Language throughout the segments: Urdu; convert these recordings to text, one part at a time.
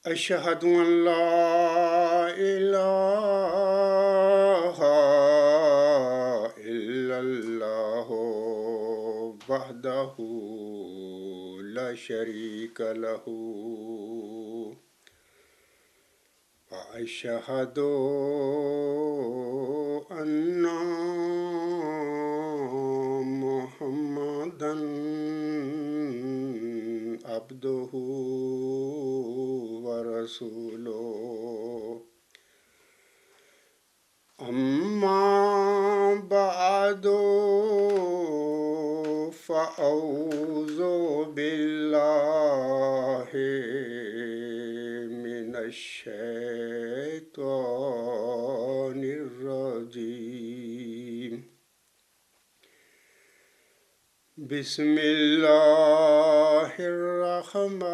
أشهد أن لا إله إلا الله وحده لا شريك له وأشهد أن محمدا عبده ورسوله أما بعد فأعوذ بالله من الشيطان الرجيم بسم الله الرحمن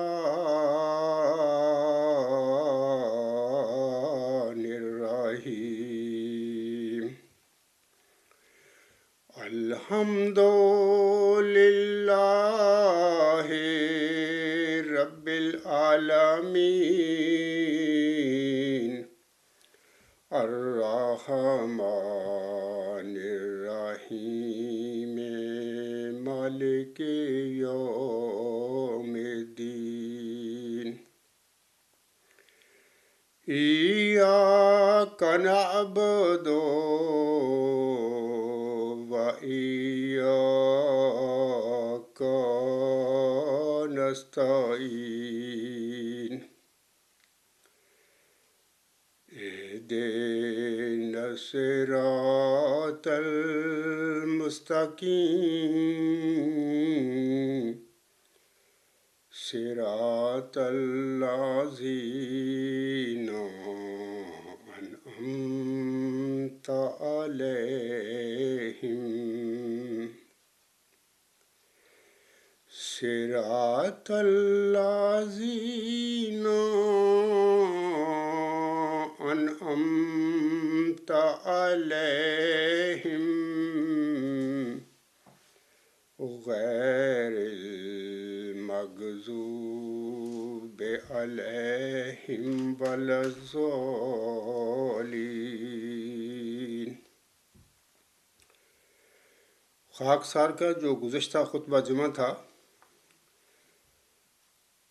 الرحيم الحمد لله رب العالمين الرحمن الرحيم مالك يوم الدين إياك نعبد وإياك نستعين اهدنا الصراط المستقيم صراط الذين أنعمت عليهم صراط الذين أنعمت عليهم غير المغضوب عليهم ولا الضالين۔ خاکسار کا جو گزشتہ خطبہ جمعہ تھا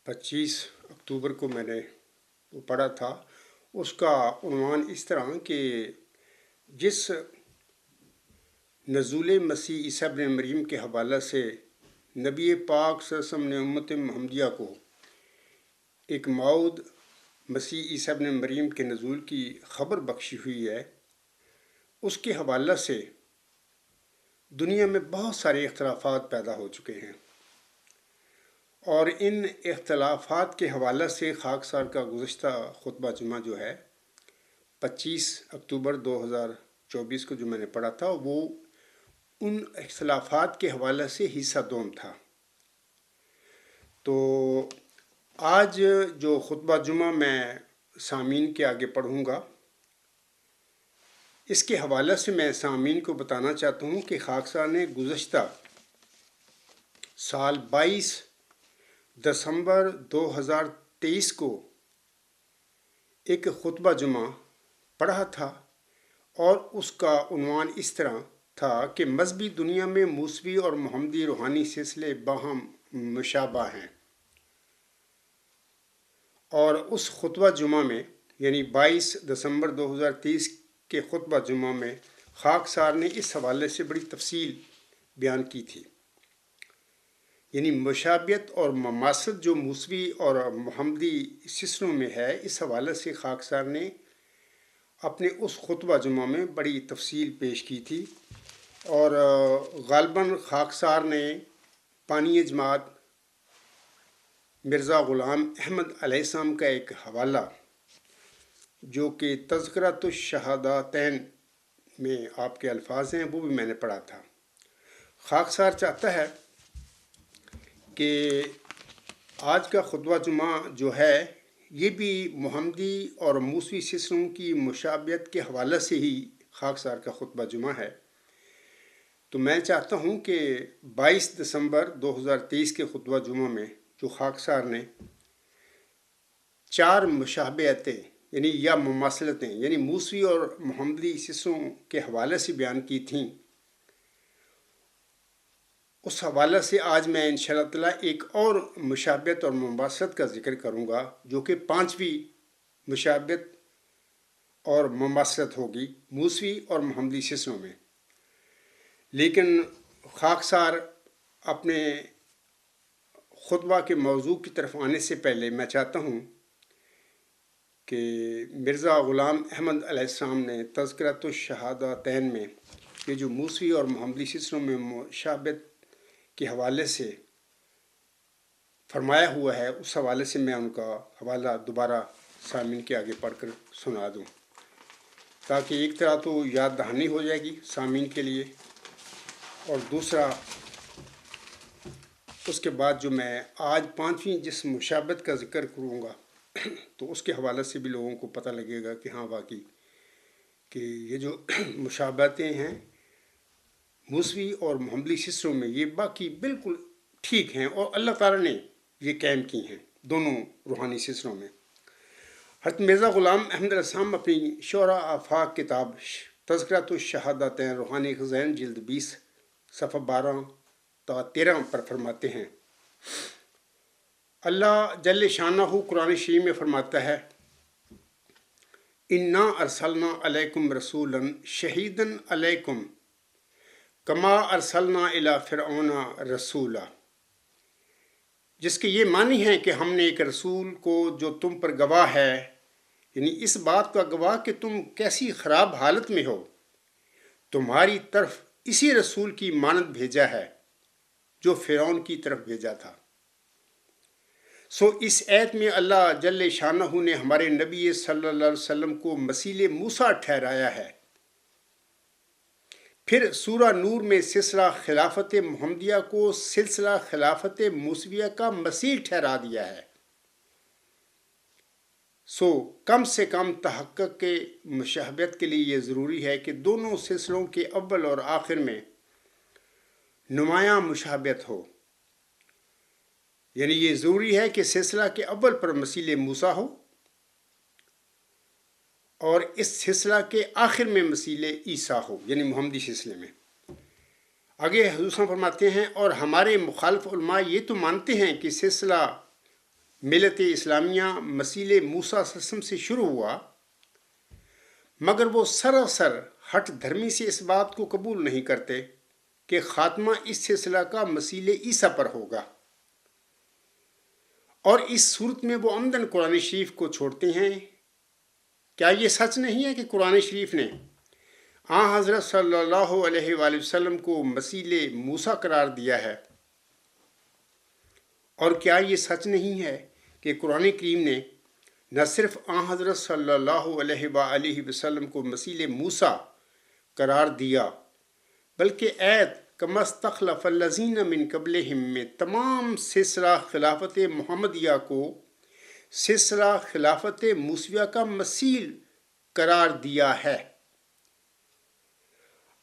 25 اکتوبر کو میں نے وہ پڑھا تھا، اس کا عنوان اس طرح کہ جس نزول مسیح عیسیٰ ابن مریم کے حوالہ سے نبی پاک صلی اللہ علیہ وسلم نے امت محمدیہ کو ایک موعود مسیح عیسیٰ ابن مریم کے نزول کی خبر بخشی ہوئی ہے، اس کے حوالہ سے دنیا میں بہت سارے اختلافات پیدا ہو چکے ہیں، اور ان اختلافات کے حوالہ سے خاکسار کا گزشتہ خطبہ جمعہ جو ہے 25 اکتوبر 2024 کو جو میں نے پڑھا تھا، وہ ان اختلافات کے حوالے سے حصہ دوم تھا۔ تو آج جو خطبہ جمعہ میں سامعین کے آگے پڑھوں گا، اس کے حوالے سے میں سامعین کو بتانا چاہتا ہوں کہ خاکسار نے گزشتہ سال 22 دسمبر 2023 کو ایک خطبہ جمعہ پڑھا تھا، اور اس کا عنوان اس طرح تھا کہ مذہبی دنیا میں موسوی اور محمدی روحانی سلسلے باہم مشابہ ہیں۔ اور اس خطبہ جمعہ میں یعنی 22 دسمبر 2023 کے خطبہ جمعہ میں خاکسار نے اس حوالے سے بڑی تفصیل بیان کی تھی، یعنی مشابہت اور مماثلت جو موسوی اور محمدی سلسلوں میں ہے، اس حوالے سے خاکسار نے اپنے اس خطبہ جمعہ میں بڑی تفصیل پیش کی تھی، اور غالباً خاکسار نے پانی جماعت مرزا غلام احمد علیہ السلام کا ایک حوالہ جو کہ تذکرۃ الشہادتین میں آپ کے الفاظ ہیں، وہ بھی میں نے پڑھا تھا۔ خاکسار چاہتا ہے کہ آج کا خطبہ جمعہ جو ہے یہ بھی محمدی اور موسوی سلسلوں کی مشابہت کے حوالے سے ہی خاکسار کا خطبہ جمعہ ہے۔ تو میں چاہتا ہوں کہ 22 دسمبر 2023 کے خطبہ جمعہ میں جو خاکسار نے 4 مشابہتیں یعنی یا مماثلتیں یعنی موسوی اور محمدی سلسلوں کے حوالے سے بیان کی تھیں، اس حوالے سے آج میں انشاءاللہ تعالیٰ ایک اور مشابہت اور مماثلت کا ذکر کروں گا، جو کہ 5ویں مشابہت اور مماثلت ہوگی موسوی اور محمدی سلسلوں میں۔ لیکن خاکسار اپنے خطبہ کے موضوع کی طرف آنے سے پہلے میں چاہتا ہوں کہ مرزا غلام احمد علیہ السلام نے تذکرۃ الشہادتین میں یہ جو موسوی اور محمدی سلسلوں میں مشابہت کے حوالے سے فرمایا ہوا ہے، اس حوالے سے میں ان کا حوالہ دوبارہ سامعین کے آگے پڑھ کر سنا دوں، تاکہ ایک طرح تو یاد دہانی ہو جائے گی سامعین کے لیے، اور دوسرا اس کے بعد جو میں آج 5ویں جس مشابہت کا ذکر کروں گا تو اس کے حوالے سے بھی لوگوں کو پتہ لگے گا کہ ہاں واقعی کہ یہ جو مشابہتیں ہیں موسوی اور محمدی سلسلوں میں یہ باقی بالکل ٹھیک ہیں، اور اللہ تعالیٰ نے یہ قائم کی ہیں دونوں روحانی سلسلوں میں۔ حضرت مرزا غلام احمد علیہ السلام اپنی شعراء آفاق کتاب تذکرۃ الشہادتین روحانی خزائن جلد 20 صفحہ 12 تا 13 پر فرماتے ہیں، اللہ جل شانہ قرآن شریف میں فرماتا ہے، انا ارسلنا علیکم رسولا شہیدا علیکم کما ارسلنا الی فرعون رسولا، جس کے یہ معنی ہے کہ ہم نے ایک رسول کو جو تم پر گواہ ہے، یعنی اس بات کا گواہ کہ تم کیسی خراب حالت میں ہو، تمہاری طرف اسی رسول کی مانند بھیجا ہے جو فرعون کی طرف بھیجا تھا۔ اس آیت میں اللہ جل شانہ نے ہمارے نبی صلی اللہ علیہ وسلم کو مثیل موسیٰ ٹھہرایا ہے۔ پھر سورہ نور میں سلسلہ خلافت محمدیہ کو سلسلہ خلافت موسویہ کا مثیل ٹھہرا دیا ہے۔ کم سے کم تحقق کے مشابہت کے لیے یہ ضروری ہے کہ دونوں سلسلوں کے اول اور آخر میں نمایاں مشابہت ہو، یعنی یہ ضروری ہے کہ سلسلہ کے اول پر مثیل موسیٰ ہو اور اس سلسلہ کے آخر میں مثیل عیسیٰ ہو، یعنی محمدی سلسلے میں۔ آگے حضور صلی اللہ علیہ وسلم فرماتے ہیں، اور ہمارے مخالف علماء یہ تو مانتے ہیں کہ سلسلہ ملت اسلامیہ مثیل موسیٰ صلی اللہ علیہ وسلم سے شروع ہوا، مگر وہ سراسر ہٹ دھرمی سے اس بات کو قبول نہیں کرتے کہ خاتمہ اس سلسلہ کا مثیل عیسیٰ پر ہوگا، اور اس صورت میں وہ عمدن قرآن شریف کو چھوڑتے ہیں۔ کیا یہ سچ نہیں ہے کہ قرآن شریف نے حضرت صلی اللہ علیہ وآلہ وسلم کو مثیل موسیٰ قرار دیا ہے؟ اور کیا یہ سچ نہیں ہے کہ قرآن کریم نے نہ صرف حضرت صلی اللہ علیہ وآلہ وسلم کو مثیل موسیٰ قرار دیا، بلکہ آیت کما استخلف الذین من قبلہم میں تمام سلسلہ خلافت محمدیہ کو سلسلہ خلافت موسویہ کا مثیل قرار دیا ہے۔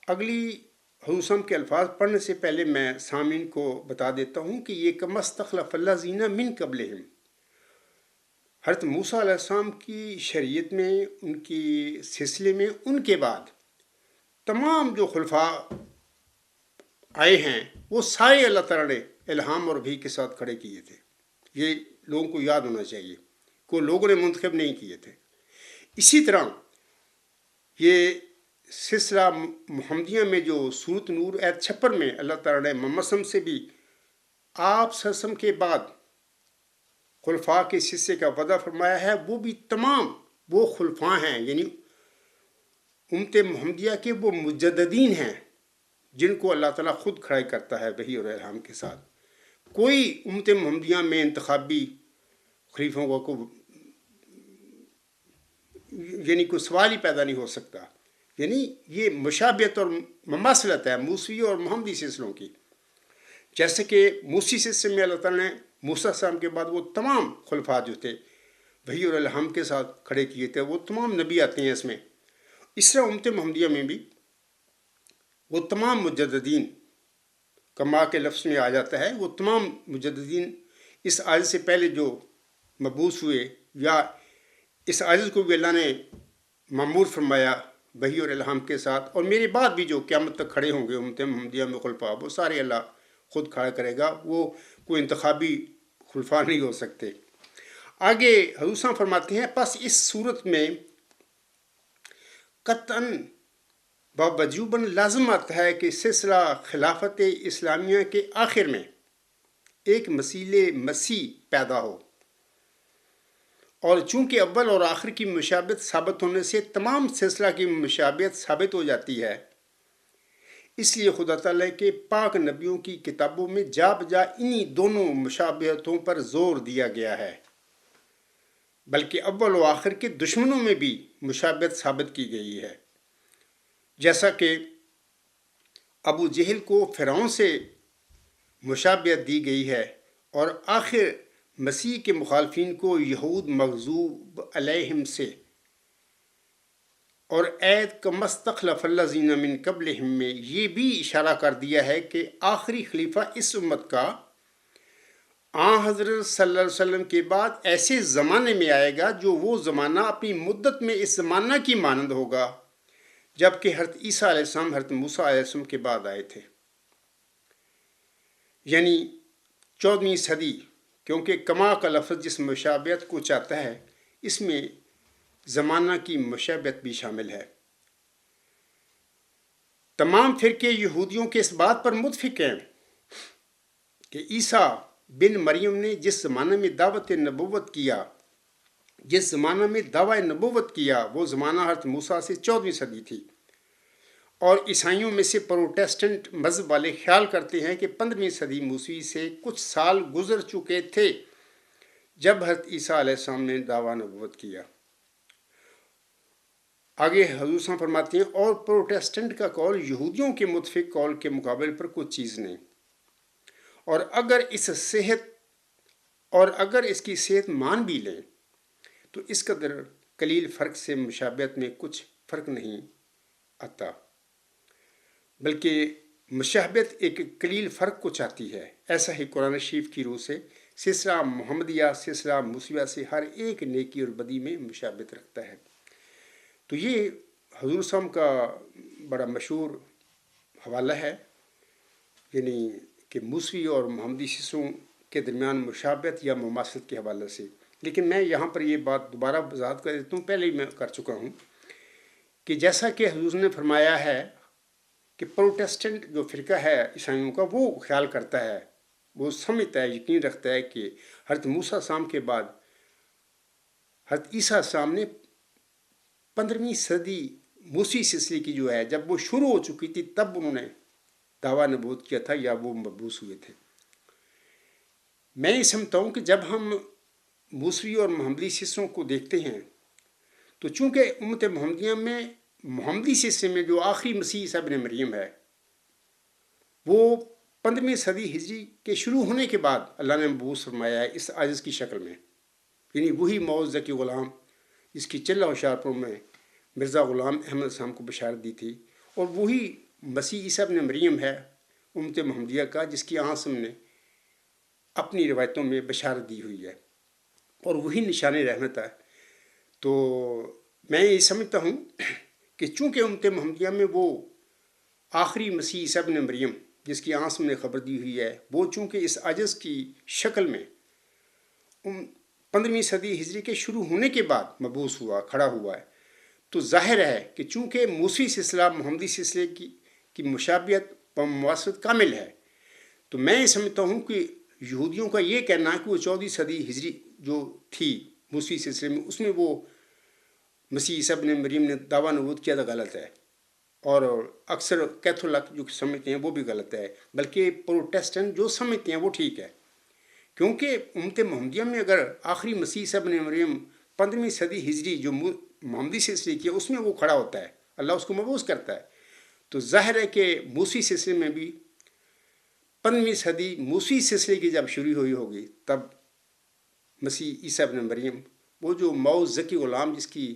اگلی حضور صلی اللہ علیہ وسلم کے الفاظ پڑھنے سے پہلے میں سامعین کو بتا دیتا ہوں کہ یہ کما استخلف الذین من قبلہم حضرت موسیٰ علیہ السلام کی شریعت میں، ان کی سلسلے میں، ان کے بعد تمام جو خلفاء آئے ہیں وہ سارے اللہ تعالیٰ نے الہام اور وحی کے ساتھ کھڑے کیے تھے۔ یہ لوگوں کو یاد ہونا چاہیے، کوئی لوگوں نے منتخب نہیں کیے تھے۔ اسی طرح یہ سلسلہ محمدیہ میں جو سورۃ نور آیت 56 میں اللہ تعالیٰ نے محمد صلی اللہ علیہ وسلم سے بھی آپ صلی اللہ علیہ وسلم کے بعد خلفاء کے سلسلے کا وعدہ فرمایا ہے، وہ بھی تمام وہ خلفاء ہیں، یعنی امت محمدیہ کے وہ مجددین ہیں جن کو اللہ تعالیٰ خود کھڑا کرتا ہے وحی اور الہام کے ساتھ۔ کوئی امت محمدیہ میں انتخابی خلیفوں کو یعنی کوئی سوال ہی پیدا نہیں ہو سکتا۔ یعنی یہ مشابہت اور مماثلت ہے موسوی اور محمدی سلسلوں کی، جیسے کہ موسی سلسلے میں اللہ تعالیٰ نے موسیٰ السلام کے بعد وہ تمام خلفاء جو تھے وحی اور الہام کے ساتھ کھڑے کیے تھے، وہ تمام نبی آتے ہیں اس میں۔ اس طرح امت محمدیہ میں بھی وہ تمام مجددین، کما کے لفظ میں آ جاتا ہے، وہ تمام مجددین اس آیت سے پہلے جو مبعوث ہوئے یا اس عاجز کو بھی اللہ نے معمور فرمایا وحی اور الہام کے ساتھ، اور میرے بعد بھی جو قیامت تک کھڑے ہوں گے امت محمدیہ میں خلفاء، وہ سارے اللہ خود کھڑا کرے گا، وہ کوئی انتخابی خلفاء نہیں ہو سکتے۔ آگے حضور صاحب فرماتے ہیں پس اس صورت میں قطعاً ووجوباً لازمت ہے کہ سلسلہ خلافت اسلامیہ کے آخر میں ایک مسیح پیدا ہو، اور چونکہ اول اور آخر کی مشابہت ثابت ہونے سے تمام سلسلہ کی مشابہت ثابت ہو جاتی ہے، اس لیے خدا تعالیٰ کے پاک نبیوں کی کتابوں میں جا بجا انہی دونوں مشابہتوں پر زور دیا گیا ہے، بلکہ اول و آخر کے دشمنوں میں بھی مشابہت ثابت کی گئی ہے، جیسا کہ ابو جہل کو فرعون سے مشابہت دی گئی ہے، اور آخر مسیح کے مخالفین کو یہود مغضوب علیہم سے، اور عید کا مستخلف الذین من قبلہم میں یہ بھی اشارہ کر دیا ہے کہ آخری خلیفہ اس امت کا حضرت صلی اللہ علیہ وسلم کے بعد ایسے زمانے میں آئے گا جو وہ زمانہ اپنی مدت میں اس زمانہ کی مانند ہوگا جبکہ حضرت عیسیٰ علیہ السلام حضرت موسیٰ علیہ السلام کے بعد آئے تھے، یعنی 14ویں صدی، کیونکہ کما کا لفظ جس مشابہت کو چاہتا ہے اس میں زمانہ کی مشابہت بھی شامل ہے۔ تمام فرقے یہودیوں کے اس بات پر متفق ہیں کہ عیسیٰ بن مریم نے جس زمانے میں دعویٰ نبوت کیا وہ زمانہ حضرت موسیٰ سے 14ویں صدی تھی، اور عیسائیوں میں سے پروٹیسٹنٹ مذہب والے خیال کرتے ہیں کہ 15ویں صدی موسوی سے کچھ سال گزر چکے تھے جب حضرت عیسیٰ علیہ السلام نے دعویٰ نبوت کیا۔ آگے حضور صاحب فرماتے ہیں اور پروٹیسٹنٹ کا قول یہودیوں کے متفق قول کے مقابل پر کچھ چیز نہیں، اور اگر اس کی صحت مان بھی لیں تو اس قدر قلیل فرق سے مشابہت میں کچھ فرق نہیں آتا، بلکہ مشابہت ایک قلیل فرق کو چاہتی ہے۔ ایسا ہی قرآن شریف کی روح سے سلسلہ محمدیہ سلسلہ موسویہ سے ہر ایک نیکی اور بدی میں مشابہت رکھتا ہے۔ تو یہ حضور صاحب کا بڑا مشہور حوالہ ہے، یعنی کہ موسوی اور محمدی سلسلوں کے درمیان مشابہت یا مماثلت کے حوالے سے۔ لیکن میں یہاں پر یہ بات دوبارہ وضاحت کر دیتا ہوں، پہلے ہی میں کر چکا ہوں کہ جیسا کہ حضور نے فرمایا ہے کہ پروٹیسٹنٹ جو فرقہ ہے عیسائیوں کا وہ خیال کرتا ہے، وہ سمجھتا ہے، یقین رکھتا ہے کہ حضرت موسیٰ السلام کے بعد حضرت عیسیٰ السلام نے 15ویں صدی موسوی سلسلے کی جو ہے جب وہ شروع ہو چکی تھی تب انہوں نے دعویٰ نبوت کیا تھا یا وہ مبعوث ہوئے تھے۔ میں یہ سمجھتا ہوں کہ جب ہم موسوی اور محمدی سلسلوں کو دیکھتے ہیں تو چونکہ امت محمدیہ میں محمدی سلسلے میں جو آخری مسیح عیسیٰ ابن مریم ہے وہ 15ویں صدی ہجری کے شروع ہونے کے بعد اللہ نے مبعوث فرمایا ہے اس عاجز کی شکل میں، یعنی وہی موعظ ذکی غلام جس کی چلہ ہوشیارپور میں مرزا غلام احمد السلام کو بشارت دی تھی، اور وہی مسیح عیسیٰ ابن مریم ہے امت محمدیہ کا جس کی آنسم نے اپنی روایتوں میں بشارت دی ہوئی ہے، اور وہی نشان رحمت ہے۔ تو میں یہ سمجھتا ہوں کہ چونکہ امت محمدیہ میں وہ آخری مسیح عیسیٰ ابن مریم جس کی آنسم نے خبر دی ہوئی ہے وہ چونکہ اس عجز کی شکل میں 15ویں صدی ہجری کے شروع ہونے کے بعد مبعوث ہوا، کھڑا ہوا ہے، تو ظاہر ہے کہ چونکہ موسوی سلسلہ محمدی سلسلے کی مشابہت و مواصلت کامل ہے، تو میں یہ سمجھتا ہوں کہ یہودیوں کا یہ کہنا ہے کہ وہ 14ویں صدی ہجری جو تھی موسوی سلسلے میں اس میں وہ مسیح عیسیٰ ابن مریم نے دعویٰ نبوت کیا تھا، غلط ہے، اور اکثر کیتھولک جو سمجھتے ہیں وہ بھی غلط ہے، بلکہ پروٹیسٹنٹ جو سمجھتے ہیں وہ ٹھیک ہے، کیونکہ امت محمدیہ میں اگر آخری مسیح عیسیٰ ابن مریم 15ویں صدی ہجری جو محمدی سلسلے کی ہے اس میں وہ کھڑا ہوتا ہے، اللہ اس کو مبعوث کرتا ہے، تو ظاہر ہے کہ موسوی سلسلے میں بھی 15ویں صدی موسوی سلسلے کی جب شروع ہوئی ہوگی تب مسیح عیسیٰ ابن مریم وہ جو موعظ ذکی غلام جس کی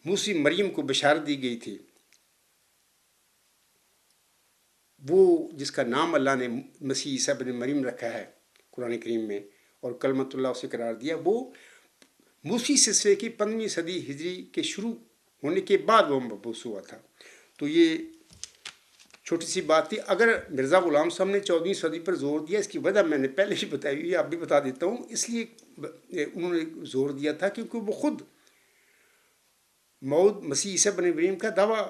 موسوی مریم کو بشارت دی گئی تھی، وہ جس کا نام اللہ نے مسیح عیسیٰ ابن مریم رکھا ہے قرآن کریم میں اور کلمت اللہ اسے قرار دیا، وہ موسی سلسلے کی 15ویں صدی ہجری کے شروع ہونے کے بعد وہ مبعوث ہوا تھا۔ تو یہ چھوٹی سی بات تھی۔ اگر مرزا غلام صاحب نے 14ویں صدی پر زور دیا، اس کی وجہ میں نے پہلے ہی بتائی ہوئی ہے، اب بھی بتا دیتا ہوں۔ اس لیے انہوں نے زور دیا تھا کیونکہ وہ خود موعود مسیح عیسیٰ بن مریم کا دعویٰ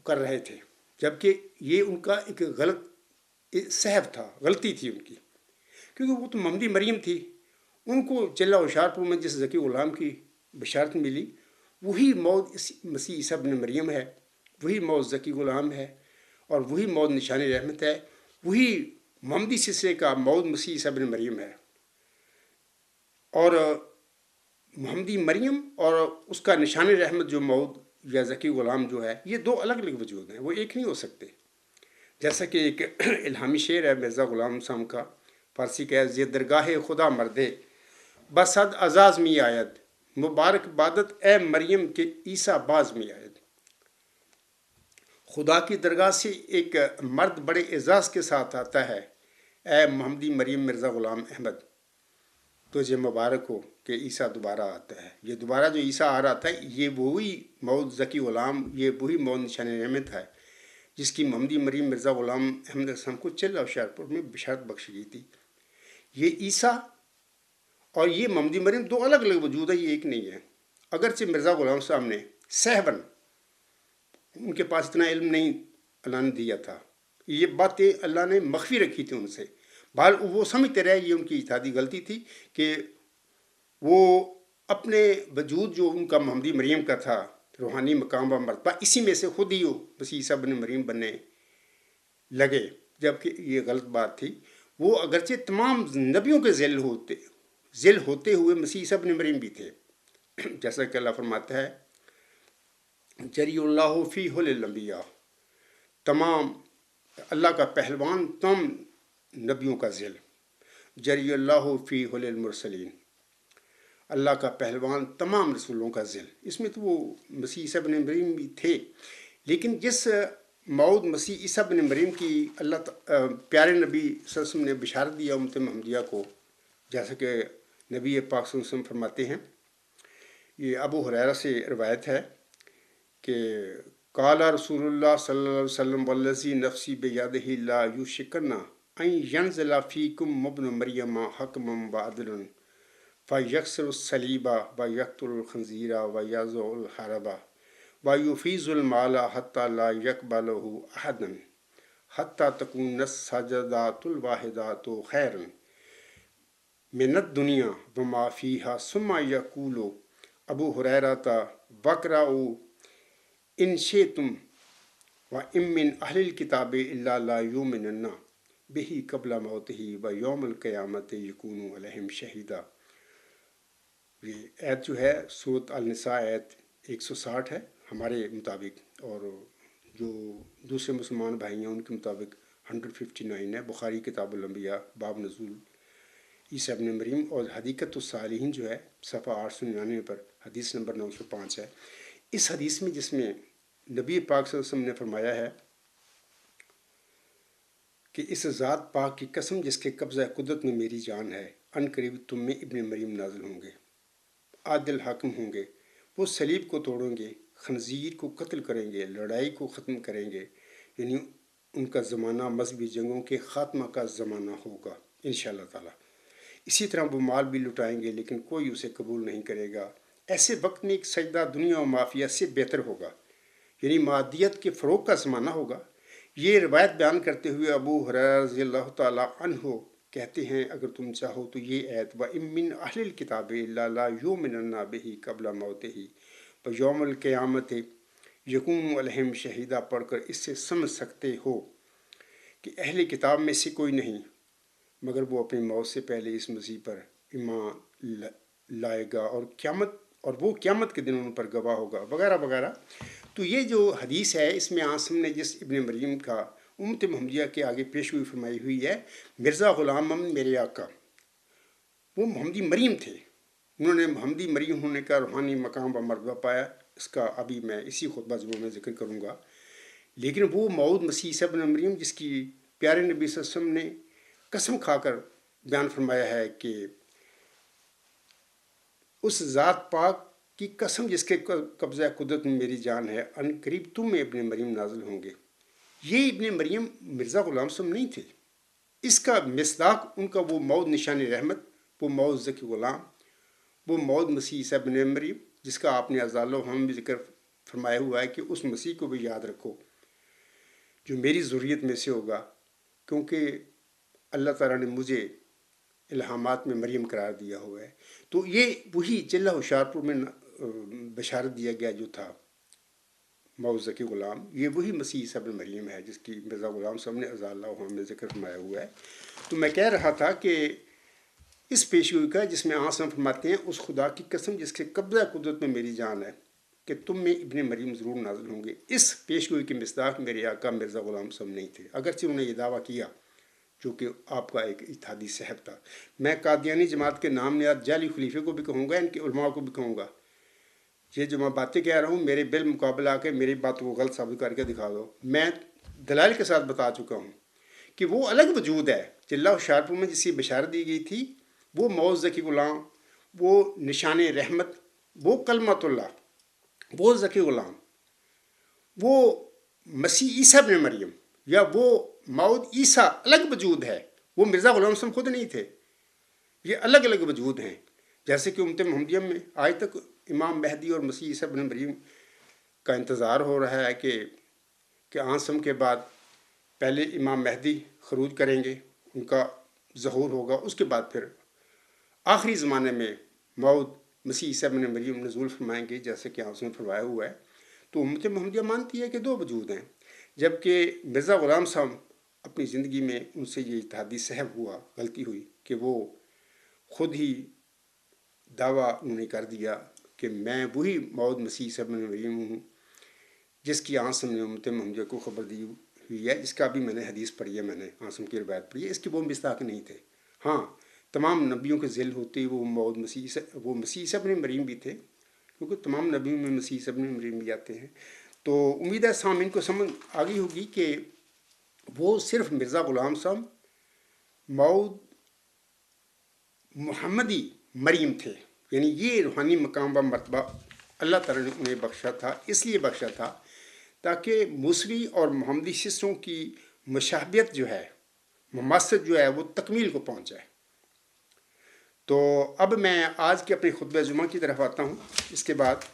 کر رہے تھے، جبکہ یہ ان کا ایک غلط سہو تھا، غلطی تھی ان کی، کیونکہ وہ تو محمدی مریم تھی۔ ان کو چلہ ہوشیارپور میں جس ذکی غلام کی بشارت ملی، وہی موعود مسیح عیسیٰ بن مریم ہے، وہی موعود ذکی غلام ہے، اور وہی موعود نشان رحمت ہے، وہی محمدی سلسلے کا موعود مسیح عیسیٰ بن مریم ہے۔ اور محمدی مریم اور اس کا نشان رحمت جو موعود یا ذکی غلام جو ہے، یہ دو الگ الگ وجود ہیں، وہ ایک نہیں ہو سکتے۔ جیسا کہ ایک الہامی شعر ہے مرزا غلام صاحب کا، فارسی کا ہے: زی درگاہ خدا مردے بصد اعزاز می آید، مبارک بادت اے مریم کے عیسیٰ باز می آید۔ خدا کی درگاہ سے ایک مرد بڑے اعزاز کے ساتھ آتا ہے: اے محمدی مریم مرزا غلام احمد، تجھے مبارک ہو کہ عیسیٰ دوبارہ آتا ہے۔ یہ دوبارہ جو عیسیٰ آ رہا تھا، یہ وہی موعود ذکی غلام، یہ وہی موعود نشان رحمت ہے جس کی محمدی مریم مرزا غلام احمد السلام کو چلہ ہوشیارپور میں بشارت بخشی گئی تھی۔ یہ عیسیٰ اور یہ محمدی مریم دو الگ الگ وجود ہے، یہ ایک نہیں ہے۔ اگرچہ مرزا غلام صاحب نے سہون، ان کے پاس اتنا علم نہیں اللہ نے دیا تھا، یہ باتیں اللہ نے مخفی رکھی تھی ان سے، بہرحال وہ سمجھتے رہے، یہ ان کی اجتہادی غلطی تھی کہ وہ اپنے وجود جو ان کا محمدی مریم کا تھا، روحانی مقام و مرتبہ، اسی میں سے خود ہی وہ مسیح عیسیٰ بن مریم بننے لگے، جبکہ یہ غلط بات تھی۔ وہ اگرچہ تمام نبیوں کے ذیل ہوتے ہوئے مسیح عیسیٰ بن مریم بھی تھے، جیسا کہ اللہ فرماتا ہے: جری اللہ فی حل الانبیاء، تمام اللہ کا پہلوان تمام نبیوں کا ذیل، جری اللہ فی حل المرسلین، اللہ کا پہلوان تمام رسولوں کا ذیل۔ اس میں تو وہ مسیح عیسیٰ بن مریم بھی تھے، لیکن جس موعود مسیح عیسیٰ بن مریم کی اللہ پیارے نبی صلی اللہ علیہ وسلم نے بشارت دیا امت محمدیہ کو، جیسا کہ نبی پاک صلی اللہ علیہ وسلم فرماتے ہیں، یہ ابو ہریرہ سے روایت ہے کہ قال رسول اللہ صلی اللہ علیہ وسلم والذی نفسی بیدہ لا یوشکن ان ینزل فیکم ابن مریم حکما وعدلا فیکسر الصلیب ویقتل الخنزیر ویضع الحرب ویفیض المال حتی لا یقبلہ احد حتی تکون السجدات الواحدات خیرا من الدنیا وما فیہا ثم یقول ابو ہریرہ وقرؤوا ان شئتم وان من اہل الکتاب الا لا یؤمنن بہ قبل موتہ ویوم القیامۃ یکون علیہم شہیدا۔ یہ آیت جو ہے سورۃ النساء آیت 160 ہے ہمارے مطابق، اور جو دوسرے مسلمان بھائی ہیں ان کے مطابق 159 ہے۔ بخاری کتاب الانبیاء باب نزول عیسیٰ ابن مریم، اور حدیقۃ الصالحین جو ہے صفحہ 899 پر حدیث نمبر 905 ہے۔ اس حدیث میں جس میں نبی پاک صلی اللہ علیہ وسلم نے فرمایا ہے کہ اس ذات پاک کی قسم جس کے قبضہ قدرت میں میری جان ہے، ان قریب تم میں ابن مریم نازل ہوں گے، عادل حاکم ہوں گے، وہ صلیب کو توڑیں گے، خنزیر کو قتل کریں گے، لڑائی کو ختم کریں گے، یعنی ان کا زمانہ مذہبی جنگوں کے خاتمہ کا زمانہ ہوگا انشاءاللہ تعالیٰ۔ اسی طرح وہ مال بھی لٹائیں گے لیکن کوئی اسے قبول نہیں کرے گا۔ ایسے وقت میں ایک سجدہ دنیا و مافیہ سے بہتر ہوگا، یعنی مادیت کے فروغ کا زمانہ ہوگا۔ یہ روایت بیان کرتے ہوئے ابو ہریرہ رضی اللہ تعالیٰ عنہ کہتے ہیں، اگر تم چاہو تو یہ آیت وَإِن مِّنْ أَهْلِ الْكِتَابِ إِلَّا لَا يُؤْمِنُنَّ بِهِ قَبْلَ مَوْتِهِ وَيَوْمَ الْقِيَامَةِ يَكُونُ عَلَيْهِمْ شَهِيدًا پڑھ کر اس سے سمجھ سکتے ہو کہ اہل کتاب میں سے کوئی نہیں مگر وہ اپنی موت سے پہلے اس مسیح پر ایمان لائے گا، اور وہ قیامت کے دن ان پر گواہ ہوگا، وغیرہ وغیرہ۔ تو یہ جو حدیث ہے اس میں آسم نے جس ابن مریم کا امت محمدیہ کے آگے پیش ہوئی فرمائی ہوئی ہے، مرزا غلام محمد میرے آقا وہ محمدی مریم تھے، انہوں نے محمدی مریم ہونے کا روحانی مقام و مرتبہ پایا، اس کا ابھی میں اسی خطبہ جمعہ میں ذکر کروں گا۔ لیکن وہ موعود مسیح عیسیٰ ابن مریم جس کی پیارے نبی صلی اللہ علیہ وسلم نے قسم کھا کر بیان فرمایا ہے کہ اس ذات پاک کی قسم جس کے قبضہ قدرت میں میری جان ہے، ان قریب تم میں ابن مریم نازل ہوں گے۔ یہ ابن مریم مرزا غلام صاحب نہیں تھے، اس کا مصداق ان کا وہ موعود نشان رحمت، وہ موعود ذکی غلام، وہ موعود مسیح عیسیٰ ابن مریم جس کا آپ نے اعزال و ہم بھی ذکر فرمایا ہوا ہے کہ اس مسیح کو بھی یاد رکھو جو میری ذریت میں سے ہوگا، کیونکہ اللہ تعالیٰ نے مجھے الہامات میں مریم قرار دیا ہوا ہے۔ تو یہ وہی چلہ ہوشیارپور میں بشارت دیا گیا جو تھا موعود ذکی غلام، یہ وہی مسیح عیسیٰ ابن مریم ہے جس کی مرزا غلام صاحب نے اعزال اللہ عنہ میں ذکر فرمایا ہوا ہے۔ تو میں کہہ رہا تھا کہ اس پیشگوئی کا جس میں آسان فرماتے ہیں اس خدا کی قسم جس کے قبضہ قدرت میں میری جان ہے کہ تم میں ابن مریم ضرور نازل ہوں گے، اس پیشگوئی کے مصداق میرے آقا مرزا غلام صاحب نہیں تھے، اگرچہ انہوں نے یہ دعویٰ کیا جو کہ آپ کا ایک اتحادی صاحب تھا۔ میں قادیانی جماعت کے نام نہاد جعلی خلیفے کو بھی کہوں گا، ان کے علماء کو بھی کہوں گا، یہ جو میں باتیں کہہ رہا ہوں میرے بالمقابل آ کے میری باتوں کو غلط ثابت کر کے دکھا دو۔ میں دلائل کے ساتھ بتا چکا ہوں کہ وہ الگ وجود ہے چلہ ہوشیارپور میں جس کی بشارت دی گئی تھی، وہ موعود ذکی غلام، وہ نشان رحمت، وہ کلمۃ اللہ، وہ ذکی غلام، وہ مسیح عیسیٰ ابن مریم یا وہ موعود عیسیٰ الگ وجود ہے، وہ مرزا غلام صاحب خود نہیں تھے، یہ الگ الگ وجود ہیں۔ جیسے کہ امت محمدیہ میں آج تک امام مہدی اور مسیح عیسیٰ ابن مریم کا انتظار ہو رہا ہے کہ آنسم کے بعد پہلے امام مہدی خروج کریں گے، ان کا ظہور ہوگا، اس کے بعد پھر آخری زمانے میں موعود مسیح عیسیٰ ابن مریم نزول فرمائیں گے جیسے کہ آنسم فرمایا ہوا ہے۔ تو امت محمدیہ مانتی ہے کہ دو وجود ہیں، جبکہ مرزا غلام صاحب اپنی زندگی میں ان سے یہ اتحادی صحب ہوا، غلطی ہوئی کہ وہ خود ہی دعویٰ انہوں نے کر دیا کہ میں وہی موعود مسیح عیسیٰ ابن مریم ہوں جس کی آنسم نے امت محمدیہ کو خبر دی ہوئی ہے، جس کا بھی میں نے حدیث پڑھی ہے، میں نے آنسم کی روایت پڑھی ہے، اس کی وہ مصداق نہیں تھے۔ ہاں، تمام نبیوں کے ذیل ہوتے وہ موعود وہ مسیح عیسیٰ ابن مریم بھی تھے، کیونکہ تمام نبیوں میں مسیح عیسیٰ ابن مریم بھی آتے ہیں۔ تو امید ہے سامعین کو سمجھ آ گئی ہوگی کہ وہ صرف مرزا غلام صاحب موعود محمدی مریم تھے، یعنی یہ روحانی مقام و مرتبہ اللہ تعالیٰ نے انہیں بخشا تھا، اس لیے بخشا تھا تاکہ موسوی اور محمدی سسروں کی مشابہت جو ہے، مماثلت جو ہے، وہ تکمیل کو پہنچ جائے۔ تو اب میں آج کے اپنے خطبہ جمعہ کی طرف آتا ہوں، اس کے بعد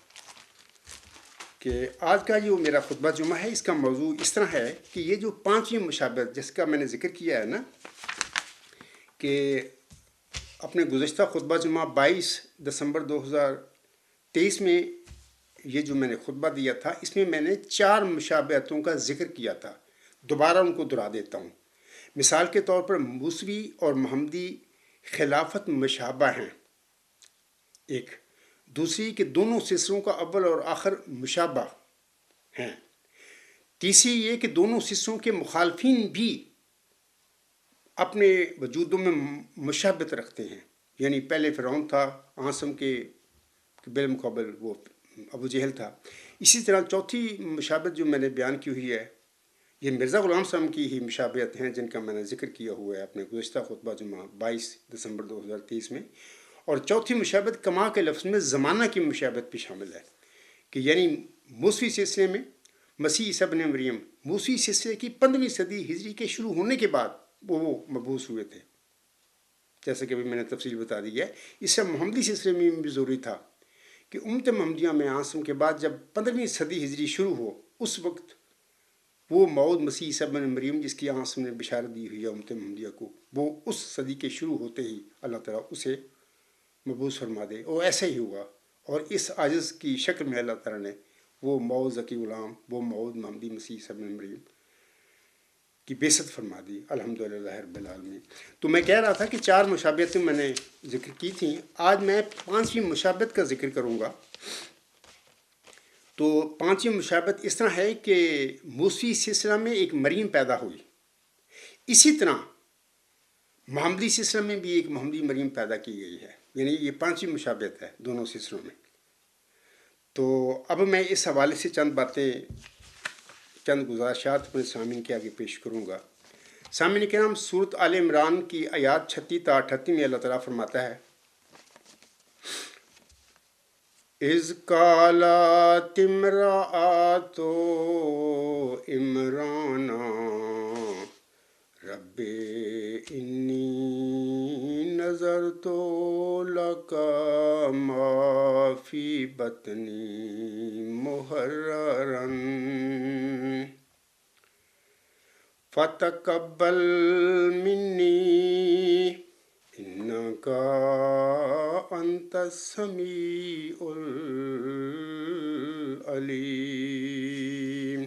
کہ آج کا جو میرا خطبہ جمعہ ہے اس کا موضوع اس طرح ہے کہ یہ جو پانچویں مشابہت جس کا میں نے ذکر کیا ہے نا، کہ اپنے گزشتہ خطبہ جمعہ 22 دسمبر 2023 میں یہ جو میں نے خطبہ دیا تھا، اس میں میں نے 4 مشابہتوں کا ذکر کیا تھا، دوبارہ ان کو دہرا دیتا ہوں۔ مثال کے طور پر موسوی اور محمدی خلافت مشابہ ہیں، ایک دوسری کہ دونوں سلسلوں کا اول اور آخر مشابہ ہیں، تیسری یہ کہ دونوں سلسلوں کے مخالفین بھی اپنے وجودوں میں مشابہت رکھتے ہیں، یعنی پہلے فرعون تھا، آسم کے بالمقابل وہ ابو جہل تھا۔ اسی طرح چوتھی مشابہت جو میں نے بیان کی ہوئی ہے، یہ مرزا غلام صاحب کی ہی مشابہت ہیں جن کا میں نے ذکر کیا ہوا ہے اپنے گزشتہ خطبہ جمعہ 22 دسمبر 2023 میں۔ اور چوتھی مشابہت کما کے لفظ میں زمانہ کی مشابہت بھی شامل ہے، کہ یعنی موسوی سلسلے میں مسیح عیسیٰ ابن مریم موسوی سلسلے کی 15ویں صدی ہجری کے شروع ہونے کے بعد وہ مبعوث ہوئے تھے، جیسے کہ ابھی میں نے تفصیل بتا دی ہے۔ اس سے محمدی سلسلے میں بھی ضروری تھا کہ امت محمدیہ میں آسم کے بعد جب 15ویں صدی ہجری شروع ہو، اس وقت وہ موعود مسیح عیسیٰ ابن مریم جس کی آسم نے بشارت دی ہوئی ہے امت محمدیہ کو، وہ اس صدی کے شروع ہوتے ہی اللہ تعالیٰ اسے مبعوث فرما دے، اور ایسا ہی ہوا، اور اس عاجز کی شکل میں اللہ تعالیٰ نے وہ موعود ذکی غلام، وہ موعود محمدی مسیح عیسیٰ ابن مریم کی بعثت فرما دی، الحمدللہ رب العالمین۔ تو میں کہہ رہا تھا کہ 4 مشابہتیں میں نے ذکر کی تھیں، آج میں 5ویں مشابہت کا ذکر کروں گا۔ تو 5ویں مشابہت اس طرح ہے کہ موسوی سلسلہ میں ایک مریم پیدا ہوئی، اسی طرح محمدی سلسلہ میں بھی ایک محمدی مریم پیدا کی گئی ہے، یعنی یہ 5ویں مشابہت ہے دونوں سلسلوں میں۔ تو اب میں اس حوالے سے چند گزارشات اپنے سامعین کے آگے پیش کروں گا۔ سامعین کرام، سورۃ آل عمران کی آیات 36 تا 38 میں اللہ تعالیٰ فرماتا ہے، اذ قالت امرأۃ عمران رب انی نذرت لک ما فی بطنی محررا فتقبل منی انک انت السمیع العلیم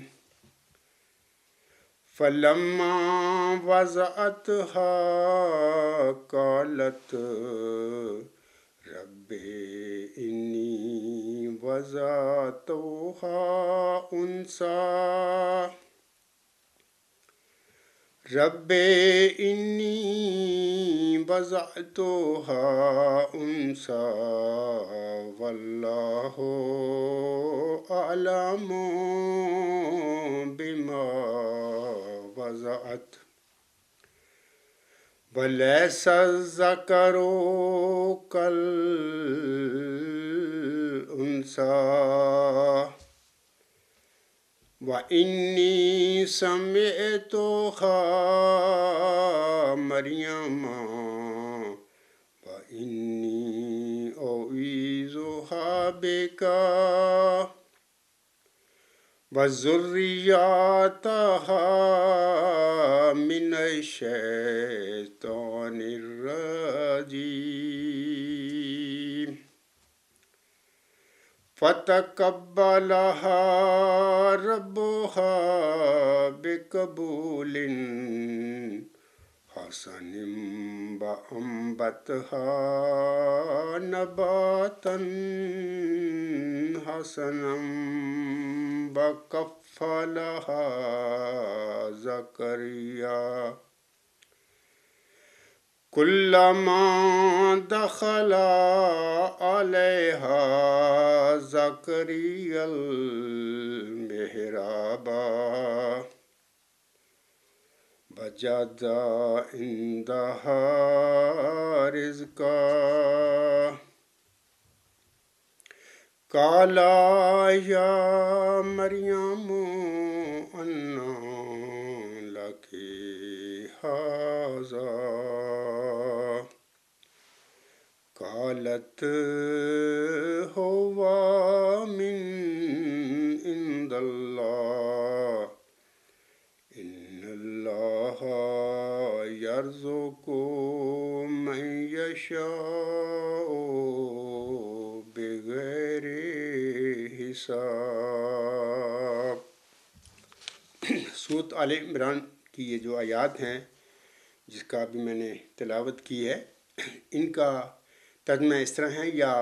فلما وضعتها قالت رب انی وضعتها انثی رب انی وضعتها انثی واللہ اعلم بما وضعت ولیس الذکر کالانثی وَإِنِّي سَمِعْتُهَا مَرْيَمَ وَإِنِّي أُعِيذُهَا بِكَ وَذُرِّيَّتَهَا مِنَ الشَّيْطَانِ الرَّجِيمِ فَتَقَبَّلَهَا رَبُّهَا بِقَبُولٍ حَسَنٍ وَأَنبَتَهَا نَبَاتًا حَسَنًا وَكَفَّلَهَا زَكَرِيَّا كلما دخل عليها زكريا المحراب وجد عندها رزقا قال يا مريم أنى لك هذا قالت هو من عند الله إن الله يرزق من يشاء بغیر حساب۔ سورۃ آل عمران کی یہ جو آیات ہیں جس کا ابھی میں نے تلاوت کی ہے، ان کا ترجمہ اس طرح ہے، یا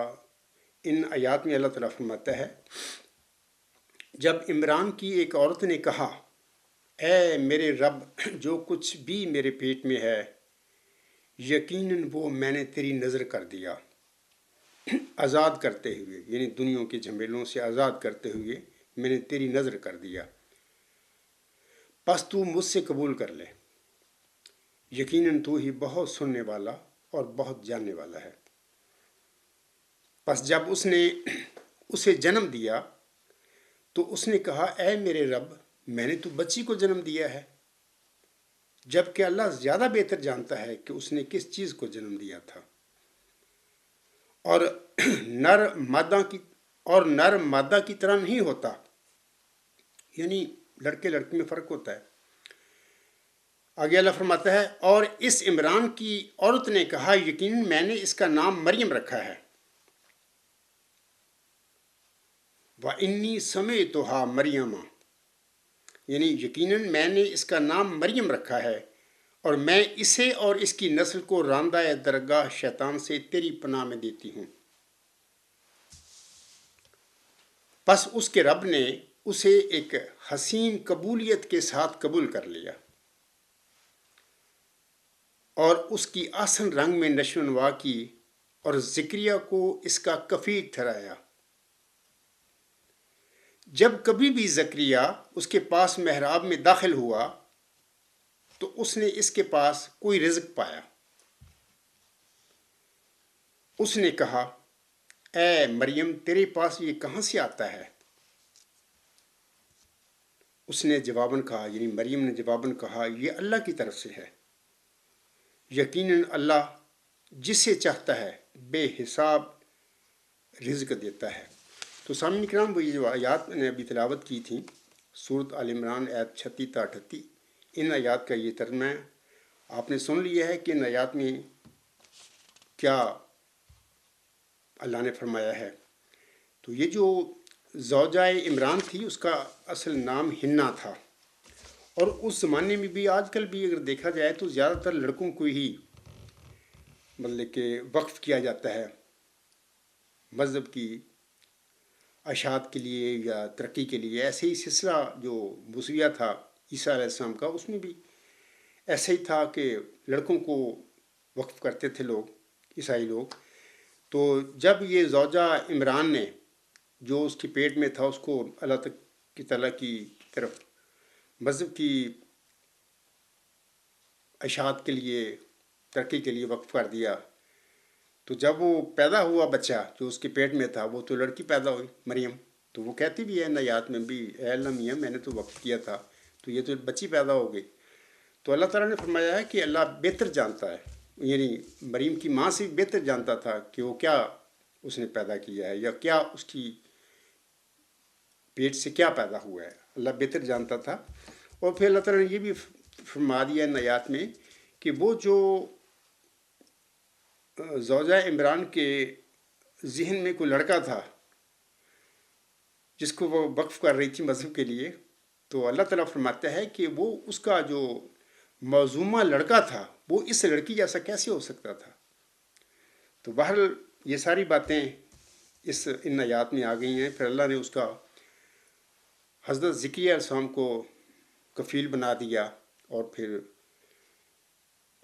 ان آیات میں اللہ تعالیٰ فرماتا ہے، جب عمران کی ایک عورت نے کہا اے میرے رب، جو کچھ بھی میرے پیٹ میں ہے یقیناً وہ میں نے تیری نظر کر دیا، آزاد کرتے ہوئے، یعنی دنیا کے جھمیلوں سے آزاد کرتے ہوئے میں نے تیری نظر کر دیا، پس تو مجھ سے قبول کر لے، یقیناً تو ہی بہت سننے والا اور بہت جاننے والا ہے۔ پس جب اس نے اسے جنم دیا تو اس نے کہا اے میرے رب، میں نے تو بچی کو جنم دیا ہے، جبکہ اللہ زیادہ بہتر جانتا ہے کہ اس نے کس چیز کو جنم دیا تھا، اور نر مادہ کی طرح نہیں ہوتا، یعنی لڑکے لڑکی میں فرق ہوتا ہے۔ آگے اللہ فرماتا ہے، اور اس عمران کی عورت نے کہا یقیناً میں نے اس کا نام مریم رکھا ہے، وَإِنِّي سَمِعْتُهَا مَرْيَمَ، یعنی یقیناً میں نے اس کا نام مریم رکھا ہے، اور میں اسے اور اس کی نسل کو راندہ درگاہ شیطان سے تیری پناہ میں دیتی ہوں۔ پس اس کے رب نے اسے ایک حسین قبولیت کے ساتھ قبول کر لیا اور اس کی احسن رنگ میں نشو و نما کی، اور زکریا کو اس کا کفیل ٹھہرایا۔ جب کبھی بھی زکریا اس کے پاس محراب میں داخل ہوا تو اس نے اس کے پاس کوئی رزق پایا۔ اس نے کہا اے مریم تیرے پاس یہ کہاں سے آتا ہے؟ اس نے جواباً کہا، یعنی مریم نے جواباً کہا، یہ اللہ کی طرف سے ہے، یقیناً اللہ جسے چاہتا ہے بے حساب رزق دیتا ہے۔ تو سامعین کرام، وہ یہ جو آیات میں نے ابھی تلاوت کی تھیں، سورۃ آل عمران آیت 36 تا 38، ان آیات کا یہ ترجمہ ہے۔ آپ نے سن لیا ہے کہ ان آیات میں کیا اللہ نے فرمایا ہے۔ تو یہ جو زوجہ عمران تھی، اس کا اصل نام ہنا تھا، اور اس زمانے میں بھی، آج کل بھی اگر دیکھا جائے تو زیادہ تر لڑکوں کو ہی مطلب کہ وقف کیا جاتا ہے مذہب کی اشاعت کے لیے یا ترقی کے لیے۔ ایسے ہی سلسلہ جو موسویہ تھا عیسیٰ علیہ السلام کا، اس میں بھی ایسا ہی تھا کہ لڑکوں کو وقف کرتے تھے لوگ، عیسائی لوگ۔ تو جب یہ زوجہ عمران نے جو اس کے پیٹ میں تھا، اس کو اللہ تعالیٰ کی طرف مذہب کی اشاعت کے لیے، ترقی کے لیے وقف کر دیا، تو جب وہ پیدا ہوا بچہ جو اس کے پیٹ میں تھا، وہ تو لڑکی پیدا ہوئی مریم، تو وہ کہتی بھی ہے نایات میں بھی، اے اللہ میاں میں نے تو وقف کیا تھا، تو یہ تو بچی پیدا ہو گئی۔ تو اللہ تعالیٰ نے فرمایا ہے کہ اللہ بہتر جانتا ہے، یعنی مریم کی ماں سے بہتر جانتا تھا کہ وہ کیا اس نے پیدا کیا ہے، یا کیا اس کی پیٹ سے کیا پیدا ہوا ہے، اللہ بہتر جانتا تھا۔ اور پھر اللہ تعالیٰ نے یہ بھی فرما دیا ان آیات میں کہ وہ جو زوجہ عمران کے ذہن میں کوئی لڑکا تھا جس کو وہ وقف کر رہی تھی مذہب کے لیے، تو اللہ تعالیٰ فرماتا ہے کہ وہ اس کا جو معصومہ لڑکا تھا وہ اس لڑکی جیسا کیسے ہو سکتا تھا۔ تو بہرحال یہ ساری باتیں ان آیات میں آ گئی ہیں۔ پھر اللہ نے اس کا حضرت زکریا علیہ السلام کو کفیل بنا دیا، اور پھر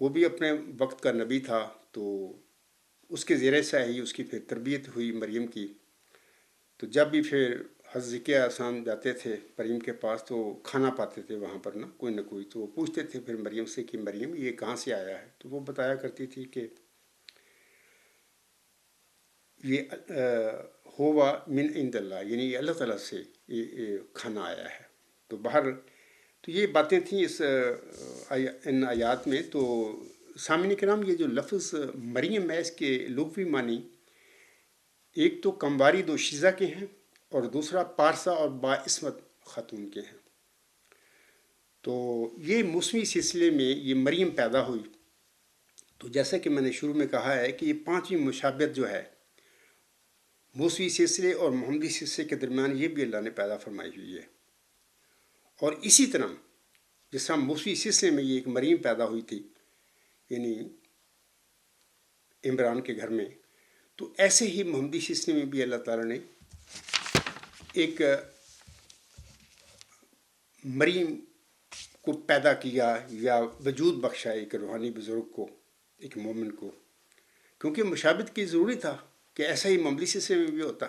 وہ بھی اپنے وقت کا نبی تھا، تو اس کے زیر سے ہی اس کی پھر تربیت ہوئی مریم کی۔ تو جب بھی پھر حضرت زکریا علیہ السلام جاتے تھے مریم کے پاس، تو کھانا پاتے تھے وہاں پر نہ کوئی، تو وہ پوچھتے تھے پھر مریم سے کہ مریم یہ کہاں سے آیا ہے، تو وہ بتایا کرتی تھی کہ یہ ہوا من عند اللہ، یعنی یہ اللہ تعالیٰ سے یہ کھانا آیا ہے۔ تو تو یہ باتیں تھیں ان آیات میں۔ تو سامعین کرام، یہ جو لفظ مریم ہے، اس کے لغوی معنی ایک تو کمواری دوشیزہ کے ہیں، اور دوسرا پارسا اور باعصمت خاتون کے ہیں۔ تو یہ موسمی سلسلے میں یہ مریم پیدا ہوئی، تو جیسا کہ میں نے شروع میں کہا ہے کہ یہ پانچویں مشابہت جو ہے موسوی سلسلے اور محمدی سلسلے کے درمیان، یہ بھی اللہ نے پیدا فرمائی ہوئی ہے۔ اور اسی طرح جس طرح موسوی سلسلے میں یہ ایک مریم پیدا ہوئی تھی، یعنی عمران کے گھر میں، تو ایسے ہی محمدی سلسلے میں بھی اللہ تعالیٰ نے ایک مریم کو پیدا کیا یا وجود بخشا، ایک روحانی بزرگ کو، ایک مومن کو، کیونکہ مشابہت کی ضروری تھا کہ ایسا ہی محمدی سلسلے میں بھی ہوتا۔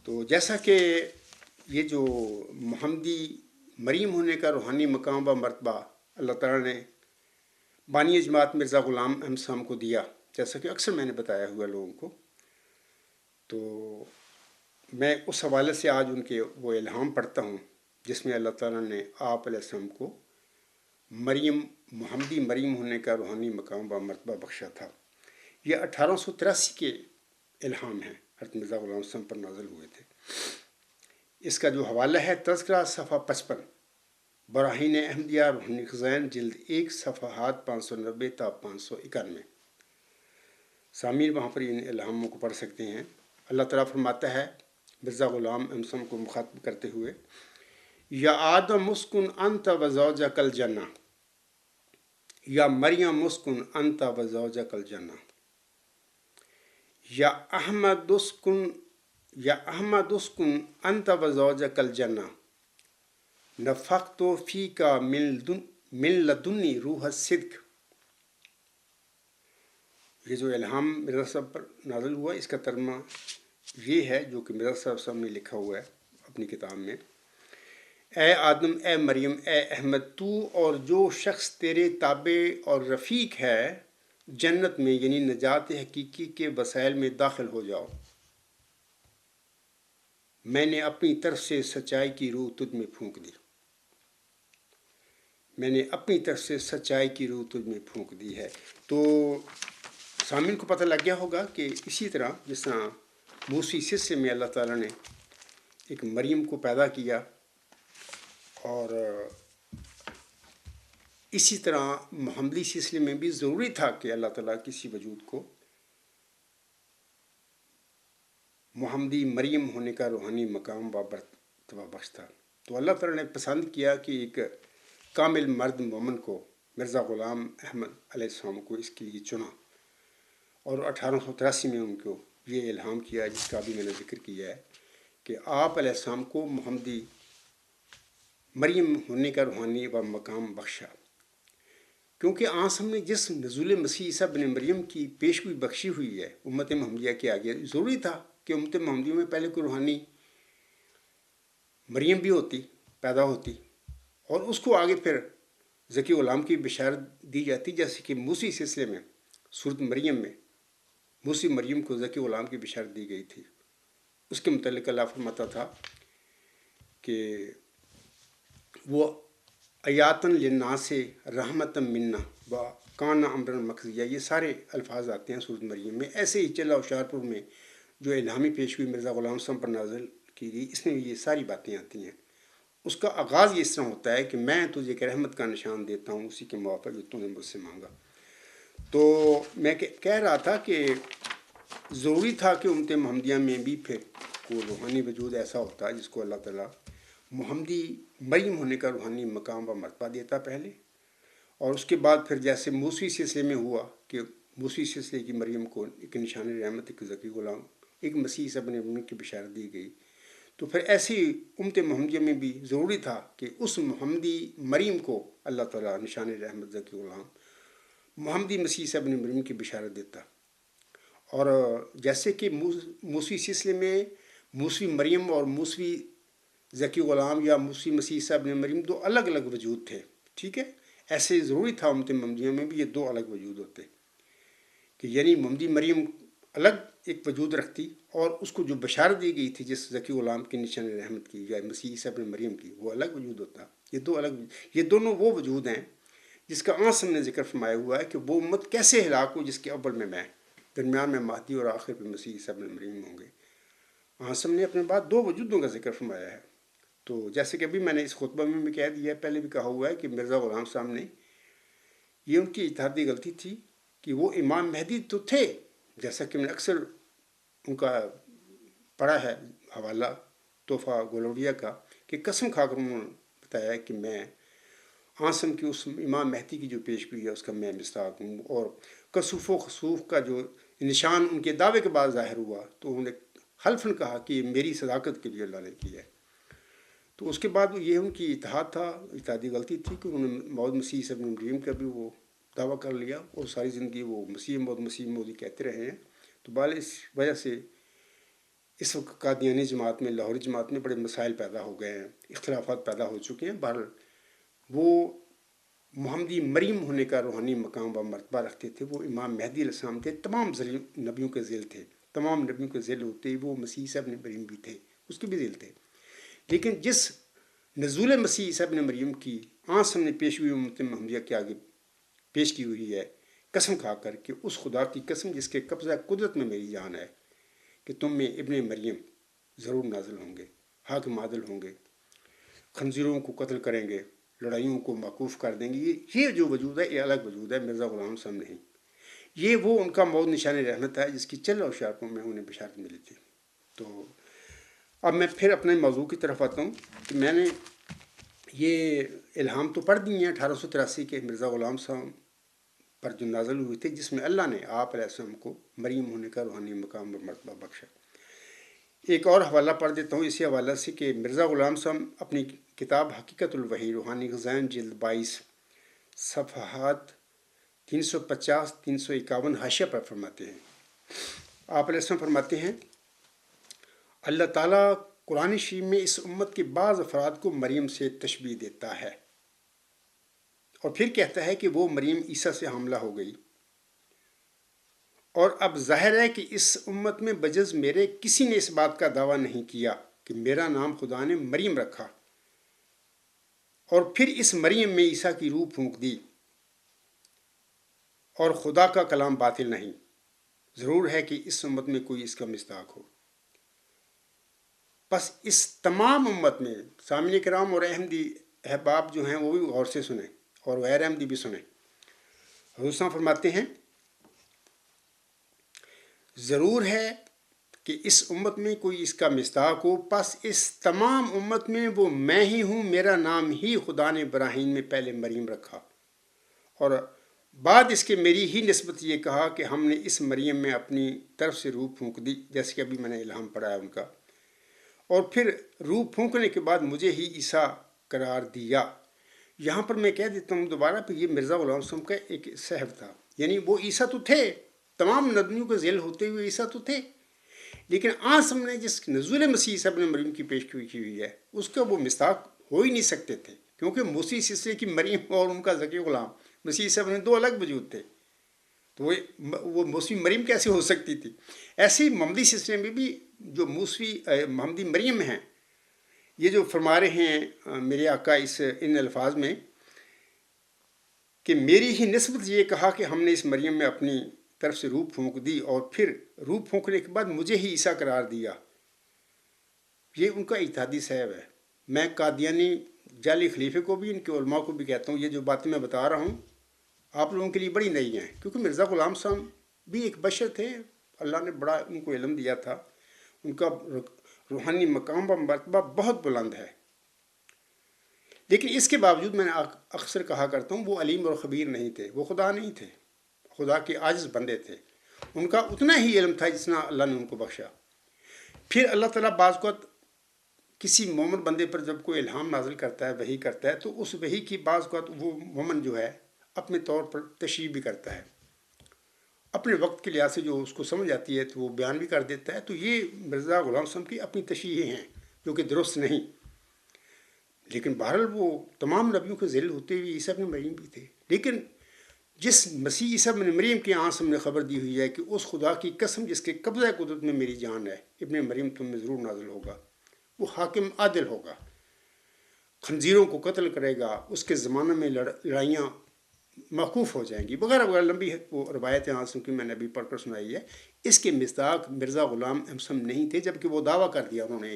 تو جیسا کہ یہ جو محمدی مریم ہونے کا روحانی مقام و مرتبہ اللہ تعالیٰ نے بانی جماعت مرزا غلام احمد صاحب کو دیا، جیسا کہ اکثر میں نے بتایا ہوا لوگوں کو، تو میں اس حوالے سے آج ان کے وہ الہام پڑھتا ہوں جس میں اللہ تعالیٰ نے آپ علیہ السلام کو مریم، محمدی مریم ہونے کا روحانی مقام و مرتبہ بخشا تھا۔ یہ 1883 کے الہام ہیں، حضرت مرزا غلام صاحب پر نازل ہوئے تھے۔ اس کا جو حوالہ ہے تذکرہ صفحہ 55، براہین احمدیہ روحانی خزائن جلد 1 صفحات 590 تا 591۔ سامعین وہاں پر ان الہاموں کو پڑھ سکتے ہیں۔ اللہ تعالیٰ فرماتا ہے مرزا غلام احمد صاحب کو مخاطب کرتے ہوئے، یا آدم اسکن انت و زوجک الجنہ، یا مریم اسکن انت و زوجک الجنہ، یا احمد اسکن انت و زوجک الجنہ، نفخت فیک من لدنی روح الصدق۔ یہ جو الہام مرزا صاحب پر نازل ہوا، اس کا ترجمہ یہ ہے جو کہ مرزا صاحب نے لکھا ہوا ہے اپنی کتاب میں۔ اے آدم، اے مریم، اے احمد، تو اور جو شخص تیرے تابع اور رفیق ہے، جنت میں یعنی نجات حقیقی کے وسائل میں داخل ہو جاؤ۔ میں نے اپنی طرف سے سچائی کی روح تجھ میں پھونک دی۔ میں نے اپنی طرف سے سچائی کی روح تجھ میں پھونک دی ہے۔ تو سامعین کو پتہ لگ گیا ہوگا کہ اسی طرح جس طرح موسیٰ سلسلے میں اللہ تعالیٰ نے ایک مریم کو پیدا کیا، اور اسی طرح محمدی سلسلے میں بھی ضروری تھا کہ اللہ تعالیٰ کسی وجود کو محمدی مریم ہونے کا روحانی مقام و مرتبہ بخشتا۔ تو اللہ تعالیٰ نے پسند کیا کہ ایک کامل مرد مومن کو، مرزا غلام احمد علیہ السلام کو اس کے لیے چنا، اور 1883 میں ان کو یہ الہام کیا جس کا بھی میں نے ذکر کیا ہے کہ آپ علیہ السلام کو محمدی مریم ہونے کا روحانی و مقام بخشا، کیونکہ آسم نے جس نزول مسیح عیسیٰ بن مریم کی پیشگوئی بخشی ہوئی ہے امت محمدیہ کے آگے، ضروری تھا کہ امت محمدیہ میں پہلے کوئی روحانی مریم بھی ہوتی، پیدا ہوتی، اور اس کو آگے پھر ذکی غلام کی بشارت دی جاتی، جیسے کہ موسیٰ سلسلے میں سورۃ مریم میں موسیٰ مریم کو ذکی غلام کی بشارت دی گئی تھی۔ اس کے متعلق اللہ فرماتا تھا کہ وہ ایاتن للناس رحمتم منا و کان امرا مقضیہ، یہ سارے الفاظ آتے ہیں سورۃ مریم میں۔ ایسے ہی چلا ہوشیارپور میں جو الہامی پیشگوئی مرزا غلام صاحب پر نازل کی گئی، اس میں یہ ساری باتیں آتی ہیں۔ اس کا آغاز یہ اس طرح ہوتا ہے کہ میں تجھے ایک رحمت کا نشان دیتا ہوں، اسی کے موافق جو تم نے مجھ سے مانگا۔ تو میں کہہ رہا تھا کہ ضروری تھا کہ امت محمدیہ میں بھی پھر کوئی روحانی وجود ایسا ہوتا ہے جس کو اللہ تعالیٰ محمدی مریم ہونے کا روحانی مقام و مرتبہ دیتا پہلے، اور اس کے بعد پھر جیسے موسیٰ سلسلے میں ہوا کہ موسیٰ سلسلے کی مریم کو ایک نشان رحمت، ایک ذکی غلام، ایک مسیح عیسیٰ بن مریم کی بشارت دی گئی، تو پھر ایسی امت محمدیہ میں بھی ضروری تھا کہ اس محمدی مریم کو اللہ تعالیٰ نشان رحمت، ذکی غلام، محمدی مسیح عیسیٰ بن مریم کی بشارت دیتا۔ اور جیسے کہ موسیٰ سلسلے میں موسیٰ مریم اور موسیٰ ذکی غلام یا موسیٰ مسیح عیسیٰ بن مریم دو الگ الگ وجود تھے، ٹھیک ہے، ایسے ضروری تھا امت محمدیہ میں بھی یہ دو الگ وجود ہوتے، کہ یعنی محمدی مریم الگ ایک وجود رکھتی، اور اس کو جو بشارت دی گئی تھی جس ذکی غلام کی نشان رحمت کی یا مسیح عیسیٰ بن مریم کی، وہ الگ وجود ہوتا۔ یہ دونوں وہ وجود ہیں جس کا آسم نے ذکر فرمایا ہوا ہے کہ وہ امت کیسے ہلاک ہو جس کے اول میں درمیان میں مہدی اور آخر پہ مسیح عیسیٰ بن مریم ہوں گے۔ آسم نے اپنے بعد دو وجودوں کا ذکر فرمایا ہے۔ تو جیسے کہ ابھی میں نے اس خطبہ میں بھی کہہ دیا ہے، پہلے بھی کہا ہوا ہے کہ مرزا غلام صاحب نے، یہ ان کی اجتہادی غلطی تھی کہ وہ امام مہدی تو تھے، جیسا کہ میں نے اکثر ان کا پڑھا ہے حوالہ تحفہ گولوڑیا کا، کہ قسم کھا کر انہوں نے بتایا کہ میں آسم کی اس امام مہدی کی جو پیشگوئی ہے اس کا میں مصداق ہوں، اور کسوف و خسوف کا جو نشان ان کے دعوے کے بعد ظاہر ہوا تو انہوں نے حلفاً کہا کہ یہ میری صداقت کے لیے اللہ نے کی ہے۔ تو اس کے بعد یہ ان کی اتحاد تھا، اتحادی غلطی تھی کہ انہوں نے موعود مسیح عیسیٰ بن مریم کا بھی وہ دعویٰ کر لیا، اور ساری زندگی وہ مسیح موعود کہتے رہے ہیں۔ تو بال اس وجہ سے اس وقت قادیانی جماعت میں، لاہوری جماعت میں بڑے مسائل پیدا ہو گئے ہیں، اختلافات پیدا ہو چکے ہیں۔ بہرحال وہ محمدی مریم ہونے کا روحانی مقام و مرتبہ رکھتے تھے، وہ امام مہدی علیہ السلام تھے، تمام نبیوں کے ذیل تھے، تمام نبیوں کے ذیل ہوتے وہ مسیح عیسیٰ بن مریم بھی تھے، اس کے بھی ذیل تھے۔ لیکن جس نزول مسیح عیسیٰ بن مریم کی آنس ہم نے پیش ہوئی امت محمدیہ کے آگے پیش کی ہوئی ہے، قسم کھا کر کہ اس خدا کی قسم جس کے قبضہ قدرت میں میری جان ہے کہ تم میں ابن مریم ضرور نازل ہوں گے، حاکم عادل ہوں گے، خنزیروں کو قتل کریں گے، لڑائیوں کو موقوف کر دیں گے۔ یہ جو وجود ہے یہ الگ وجود ہے، مرزا غلام صاحب نہیں۔ یہ وہ ان کا موعود نشان رحمت ہے جس کی چل ہوشیارپور میں انہیں بشارت ملی تھی۔ تو اب میں پھر اپنے موضوع کی طرف آتا ہوں کہ میں نے یہ الہام تو پڑھ دی ہیں 1883 کے مرزا غلام صاحب پر جو نازل ہوئی تھی، جس میں اللہ نے آپ علیہ السلام کو مریم ہونے کا روحانی مقام اور مرتبہ بخشا۔ ایک اور حوالہ پڑھ دیتا ہوں اسی حوالہ سے کہ مرزا غلام صاحب اپنی کتاب حقیقت الوحی روحانی غذائن جلد 22 صفحات 350 351 حاشیہ پر فرماتے ہیں، آپ علیہ السلام فرماتے ہیں، اللہ تعالیٰ قرآن شریف میں اس امت کے بعض افراد کو مریم سے تشبیہ دیتا ہے، اور پھر کہتا ہے کہ وہ مریم عیسیٰ سے حاملہ ہو گئی، اور اب ظاہر ہے کہ اس امت میں بجز میرے کسی نے اس بات کا دعویٰ نہیں کیا کہ میرا نام خدا نے مریم رکھا اور پھر اس مریم میں عیسیٰ کی روح پھونک دی اور خدا کا کلام باطل نہیں۔ ضرور ہے کہ اس امت میں کوئی اس کا مصداق ہو۔ بس اس تمام امت میں سامعین کرام اور احمدی احباب جو ہیں وہ بھی غور سے سنیں اور غیر احمدی بھی سنیں۔ حضور صاحب فرماتے ہیں ضرور ہے کہ اس امت میں کوئی اس کا مصداق ہو، پس اس تمام امت میں وہ میں ہی ہوں، میرا نام ہی خدا نے ابراہیم میں پہلے مریم رکھا اور بعد اس کے میری ہی نسبت یہ کہا کہ ہم نے اس مریم میں اپنی طرف سے روح پھونک دی، جیسے کہ ابھی میں نے الہام پڑھا ہے ان کا، اور پھر روح پھونکنے کے بعد مجھے ہی عیسیٰ قرار دیا۔ یہاں پر میں کہہ دیتا ہوں دوبارہ کہ یہ مرزا غلام صاحب کا ایک صحب تھا، یعنی وہ عیسیٰ تو تھے، تمام نبیوں کے ذیل ہوتے ہوئے عیسیٰ تو تھے، لیکن آج ہم نے جس نزول مسیح عیسیٰ ابن مریم کی پیشگوئی کی ہوئی ہے اس کا وہ مصداق ہو ہی نہیں سکتے تھے، کیونکہ موسی سلسلے کی مریم اور ان کا ذکی غلام مسیح عیسیٰ ابن دو الگ وجود تھے، تو وہ موسوی مریم کیسے ہو سکتی تھی؟ ایسے ہی محمدی سلسلے میں بھی جو موسوی محمدی مریم ہیں، یہ جو فرما رہے ہیں میرے آقا ان الفاظ میں کہ میری ہی نسبت یہ کہا کہ ہم نے اس مریم میں اپنی طرف سے روح پھونک دی اور پھر روح پھونکنے کے بعد مجھے ہی عیسیٰ قرار دیا، یہ ان کا اتحادی صحب ہے۔ میں قادیانی جعلی خلیفے کو بھی ان کے علماء کو بھی کہتا ہوں یہ جو باتیں میں بتا رہا ہوں آپ لوگوں کے لیے بڑی نئی ہیں، کیونکہ مرزا غلام صاحب بھی ایک بشر تھے، اللہ نے بڑا ان کو علم دیا تھا، ان کا روحانی مقام و مرتبہ بہت بلند ہے، لیکن اس کے باوجود میں نے اکثر کہا کرتا ہوں وہ علیم اور خبیر نہیں تھے، وہ خدا نہیں تھے، خدا کے عاجز بندے تھے، ان کا اتنا ہی علم تھا جتنا اللہ نے ان کو بخشا۔ پھر اللہ تعالیٰ بعض اوقات کسی مومن بندے پر جب کوئی الہام نازل کرتا ہے، وحی کرتا ہے، تو اس وحی کی بعض اوقات وہ مومن جو ہے اپنے طور پر تشریح بھی کرتا ہے، اپنے وقت کے لحاظ سے جو اس کو سمجھ آتی ہے تو وہ بیان بھی کر دیتا ہے، تو یہ مرزا غلام صاحب کی اپنی تشریحیں ہیں جو کہ درست نہیں، لیکن بہرحال وہ تمام نبیوں کے ذیل ہوتے ہوئے عیسیٰ ابن مریم بھی تھے۔ لیکن جس مسیح عیسیٰ ابن مریم کی آنکھ ہم نے خبر دی ہوئی ہے کہ اس خدا کی قسم جس کے قبضہ قدرت میں میری جان ہے، ابن مریم تم میں ضرور نازل ہوگا، وہ حاکم عادل ہوگا، خنزیروں کو قتل کرے گا، اس کے زمانے میں لڑائیاں موقوف ہو جائیں گی وغیرہ وغیرہ، لمبی ہے وہ روایتیں آنسوں کی میں نے ابھی پڑھ کر سنائی ہے۔ اس کے مصداق مرزا غلام احمد نہیں تھے، جبکہ وہ دعویٰ کر دیا انہوں نے۔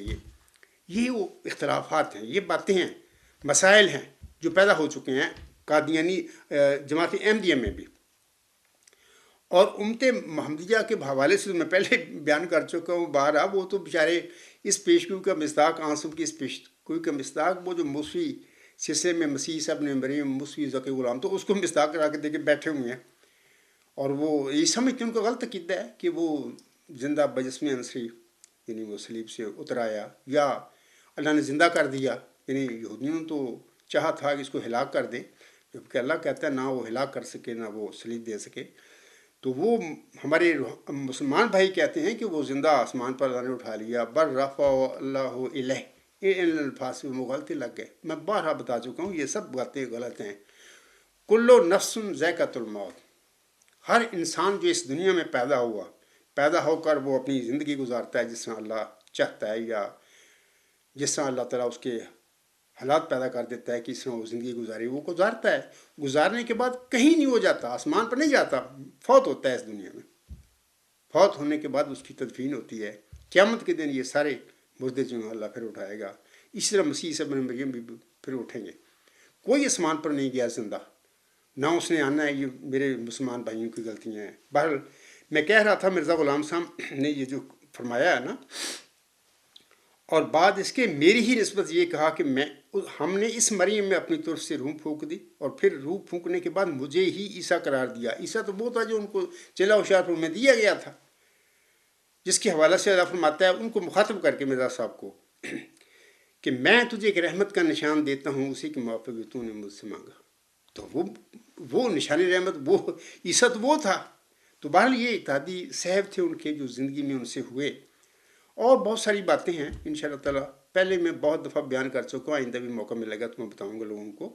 یہ وہ اختلافات ہیں، یہ باتیں ہیں، مسائل ہیں جو پیدا ہو چکے ہیں قادیانی جماعت احمدیہ میں بھی، اور امت محمدیہ کے حوالے سے میں پہلے بیان کر چکا ہوں بارہا، وہ تو بیچارے اس پیشگوئی کا مصداق آنسوں کی اس پیشگوئی کا مصداق وہ جو موسوی سلسلے میں مسیح عیسیٰ ابن مریم موسوی ذکی غلام تو اس کو مصداق کرا کے دے کے بیٹھے ہوئے ہیں، اور وہ یہ سمجھتے ہیں ان کا غلط عقیدہ ہے کہ وہ زندہ بجسم عنصری یعنی وہ صلیب سے اتر آیا یا اللہ نے زندہ کر دیا، یعنی یہودیوں نے تو چاہا تھا کہ اس کو ہلاک کر دیں، جبکہ اللہ کہتا ہے نہ وہ ہلاک کر سکے نہ وہ صلیب دے سکے، تو وہ ہمارے مسلمان بھائی کہتے ہیں کہ وہ زندہ آسمان پر اللہ نے اٹھا لیا، بر رفع اللہ الیہ، ان الفاظ میں غلطی لگ گئے، میں بارہا بتا چکا ہوں یہ سب باتیں غلط ہیں۔ کل نفس ذائقۃ الموت، ہر انسان جو اس دنیا میں پیدا ہو کر وہ اپنی زندگی گزارتا ہے جس طرح اللہ چاہتا ہے، یا جس طرح اللہ تعالیٰ اس کے حالات پیدا کر دیتا ہے کہ اس طرح وہ زندگی گزاری وہ گزارتا ہے، گزارنے کے بعد کہیں نہیں ہو جاتا، آسمان پر نہیں جاتا، فوت ہوتا ہے اس دنیا میں، فوت ہونے کے بعد اس کی تدفین ہوتی ہے، قیامت کے دن یہ سارے مردے جو ہیں اللہ پھر اٹھائے گا، اسی طرح مسیح عیسیٰ ابن مریم بھی پھر اٹھیں گے، کوئی آسمان پر نہیں گیا زندہ، نہ اس نے آنا ہے، یہ میرے مسلمان بھائیوں کی غلطیاں ہیں۔ بہرحال میں کہہ رہا تھا مرزا غلام صاحب نے یہ جو فرمایا ہے نا، اور بعد اس کے میری ہی نسبت یہ کہا کہ ہم نے اس مریم میں اپنی طرف سے روح پھونک دی اور پھر روح پھونکنے کے بعد مجھے ہی عیسیٰ قرار دیا۔ عیسیٰ تو وہ تھا جو ان کو چلا ہوشیارپور میں دیا گیا تھا، جس کے حوالے سے اللہ فرماتا ہے ان کو مخاطب کر کے مرزا صاحب کو کہ میں تجھے ایک رحمت کا نشان دیتا ہوں، اسی کے موافق تو نے مجھ سے مانگا، تو وہ نشانی رحمت وہ عیسیٰ تو وہ تھا۔ تو بہرحال یہ اتحادی صحب تھے ان کے جو زندگی میں ان سے ہوئے، اور بہت ساری باتیں ہیں ان شاء اللہ تعالیٰ، پہلے میں بہت دفعہ بیان کر چکا ہوں، آئندہ بھی موقع ملے گا تو میں بتاؤں گا لوگوں کو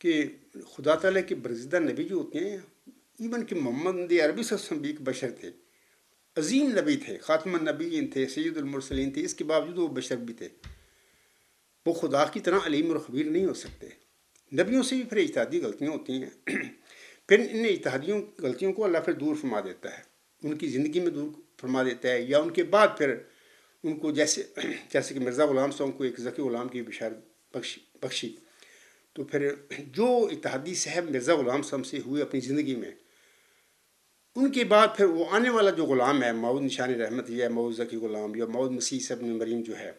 کہ خدا تعالیٰ کے برگزیدہ نبی جو ہوتے ہیں ایون کہ محمد عربی صلی اللہ علیہ وسلم بھی ایک بشر تھے، عظیم نبی تھے، خاتم النبیین تھے، سید المرسلین تھے، اس کے باوجود وہ بشر بھی تھے، وہ خدا کی طرح علیم اور خبیر نہیں ہو سکتے۔ نبیوں سے بھی پھر اجتہادی غلطیاں ہوتی ہیں پھر ان اجتہادیوں غلطیوں کو اللہ پھر دور فرما دیتا ہے، ان کی زندگی میں دور فرما دیتا ہے، یا ان کے بعد پھر ان کو جیسے کہ مرزا غلام صاحب کو ایک ذکی غلام کی بشارت بخشی، تو پھر جو اتحادی صاحب مرزا غلام صاحب سے ہوئے اپنی زندگی میں، ان کے بعد پھر وہ آنے والا جو غلام ہے مود نشان رحمت یا مود ذکی غلام یا مود مسیح ابن مریم جو ہے،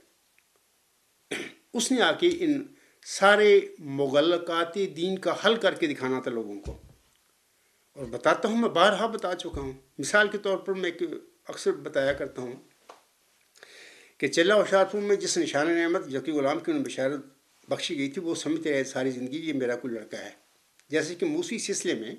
اس نے آ کے ان سارے مغلقات دین کا حل کر کے دکھانا تھا لوگوں کو، اور بتاتا ہوں، میں بارہا بتا چکا ہوں، مثال کے طور پر میں اکثر بتایا کرتا ہوں کہ چلہ ہوشیارپور میں جس نشان رحمت ذکی غلام کی انہیں بشارت بخشی گئی تھی، وہ سمجھتے رہے ساری زندگی یہ میرا کوئی لڑکا ہے، جیسے کہ موسی سلسلے میں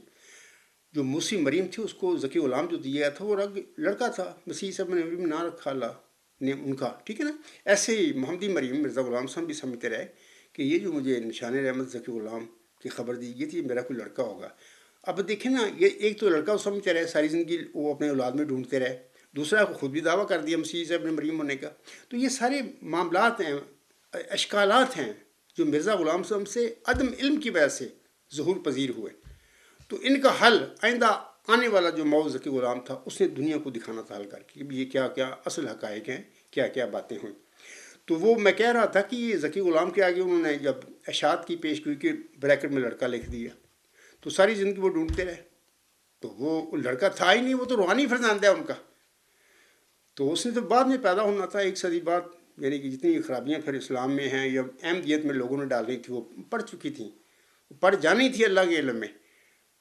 جو موسی مریم تھی اس کو ذکی غلام جو دیا تھا وہ لڑکا تھا، مسیح ابن مریم نہ رکھا اللہ نے ان کا، ٹھیک ہے نا۔ ایسے ہی محمدی مریم مرزا غلام صاحب بھی سمجھتے رہے کہ یہ جو مجھے نشان رحمت ذکی غلام کی خبر دی گئی تھی یہ میرا کوئی لڑکا ہوگا۔ اب دیکھیں نا، یہ ایک تو لڑکا وہ سمجھتے رہے ساری زندگی، وہ اپنے اولاد میں ڈھونڈتے رہے، دوسرا کو خود بھی دعویٰ کر دیا مسیح ابن مریم ہونے کا۔ تو یہ سارے معاملات ہیں، اشکالات ہیں جو مرزا غلام صاحب سے عدم علم کی وجہ سے ظہور پذیر ہوئے، تو ان کا حل آئندہ آنے والا جو مود ذکی غلام تھا اس نے دنیا کو دکھانا تھا حل کر کے کہ یہ کیا کیا اصل حقائق ہیں، کیا کیا باتیں ہوئیں۔ تو وہ میں کہہ رہا تھا کہ یہ ذکی غلام کے آگے انہوں نے جب اشاعت کی پیش گوئی کہ بریکٹ میں لڑکا لکھ دیا، تو ساری زندگی وہ ڈھونڈتے رہے، تو وہ لڑکا تھا ہی نہیں، وہ تو روحانی فرزند ہے ان کا، تو اس نے تو بعد میں پیدا ہونا تھا 1 صدی بعد، یعنی کہ جتنی خرابیاں پھر اسلام میں ہیں یا احمدیت میں لوگوں نے ڈالنی تھی وہ پڑھ چکی تھیں، پڑھ جانی تھی اللہ کے علم میں،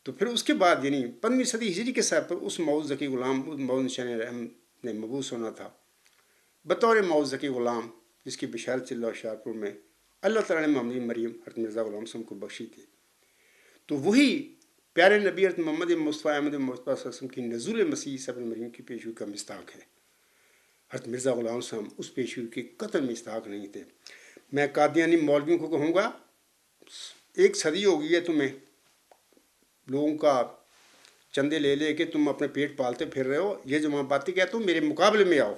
تو پھر اس کے بعد یعنی 15ویں صدی ہجری کے ساتھ پر اس مود ذکی غلام مود نشان رحمت نے مبعوث ہونا تھا بطور مود ذکی غلام، جس کی بشارت چلہ ہوشیارپور میں اللہ تعالیٰ نے محمد مریم حضرت مرزا غلام صاحب کو بخشی تھی۔ تو وہی پیارے نبی حضرت محمد مصطفیٰ احمد مصطفیٰ صلی اللہ علیہ وسلم کی نزول مسیح ابن مریم کی پیشگوئی کا مصداق ہے۔ حضرت مرزا غلام صاحب اس پیشگوئی کے قطعی مصداق نہیں تھے۔ میں قادیانی مولویوں کو کہوں گا 1 صدی ہو گئی ہے تمہیں لوگوں کا چندے لے لے کے تم اپنے پیٹ پالتے پھر رہے ہو، یہ جو میں باتیں کہتا ہوں میرے مقابلے میں آؤ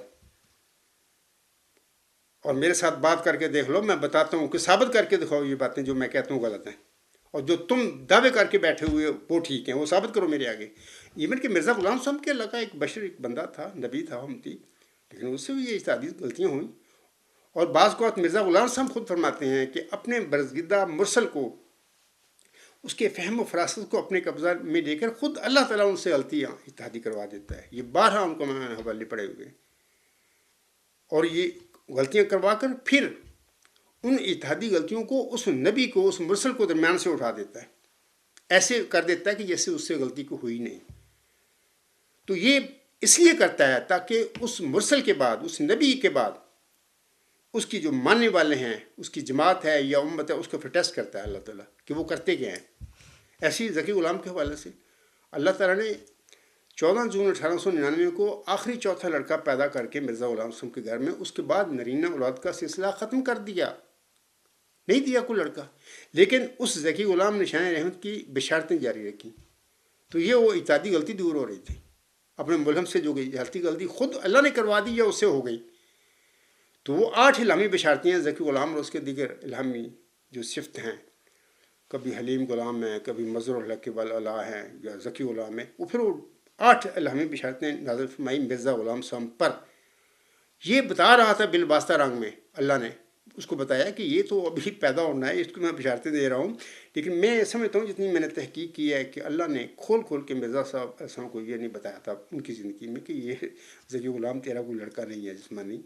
اور میرے ساتھ بات کر کے دیکھ لو، میں بتاتا ہوں کہ ثابت کر کے دکھاؤ یہ باتیں جو میں کہتا ہوں غلط ہیں، اور جو تم دعوے کر کے بیٹھے ہوئے وہ ٹھیک ہیں، وہ ثابت کرو میرے آگے۔ ایون کہ مرزا غلام صاحب کے اللہ کا ایک بشر، ایک بندہ تھا، نبی تھا، امتی، لیکن اس سے بھی یہ اجتہادی غلطیاں ہوئیں، اور بعض کو مرزا غلام صاحب خود فرماتے ہیں کہ اپنے برزگدہ مرسل کو، اس کے فہم و فراست کو اپنے قبضہ میں لے کر خود اللہ تعالیٰ ان سے غلطیاں اجتہادی کروا دیتا ہے۔ یہ بارہا ان کو میں حوالے پڑے ہوئے، اور یہ غلطیاں کروا کر پھر ان اجتہادی غلطیوں کو اس نبی کو، اس مرسل کو درمیان سے اٹھا دیتا ہے، ایسے کر دیتا ہے کہ جیسے اس سے غلطی کو ہوئی نہیں۔ تو یہ اس لیے کرتا ہے تاکہ اس مرسل کے بعد، اس نبی کے بعد، اس کی جو ماننے والے ہیں، اس کی جماعت ہے یا امت ہے، اس کو پھر ٹیسٹ کرتا ہے اللہ تعالیٰ کہ وہ کرتے کیا ہیں۔ ایسی ہی ذکی غلام کے حوالے سے اللہ تعالیٰ نے 14 جون 1899 کو آخری چوتھا لڑکا پیدا کر کے مرزا غلام صاحب کے گھر میں، اس کے بعد نرینہ اولاد کا سلسلہ ختم کر دیا، نہیں دیا کوئی لڑکا، لیکن اس ذکی غلام نشان رحمت کی بشارتیں جاری رکھیں۔ تو یہ وہ اجتہادی غلطی دور ہو رہی تھی، اپنے ملہم سے جو اجتہادی غلطی خود اللہ نے کروا دی یا اس سے ہو گئی۔ تو وہ 8 الہامی بشارتیں ہیں ذکی غلام اور اس کے دیگر الہامی جو صفت ہیں، کبھی حلیم غلام ہیں، کبھی مظہر الحق والا ہیں یا ذکی غلام ہے، وہ پھر وہ 8 الہامی بشارتیں نازل فرمائی مرزا غلام صاحب پر۔ یہ بتا رہا تھا بالواسطہ رنگ میں، اللہ نے اس کو بتایا کہ یہ تو ابھی پیدا ہونا ہے، اس کو میں بشارتیں دے رہا ہوں، لیکن میں سمجھتا ہوں جتنی میں نے تحقیق کی ہے کہ اللہ نے کھول کھول کے مرزا صاحب کو یہ نہیں بتایا تھا ان کی زندگی میں کہ یہ ذکی غلام تیرا کوئی لڑکا نہیں ہے جسمانی،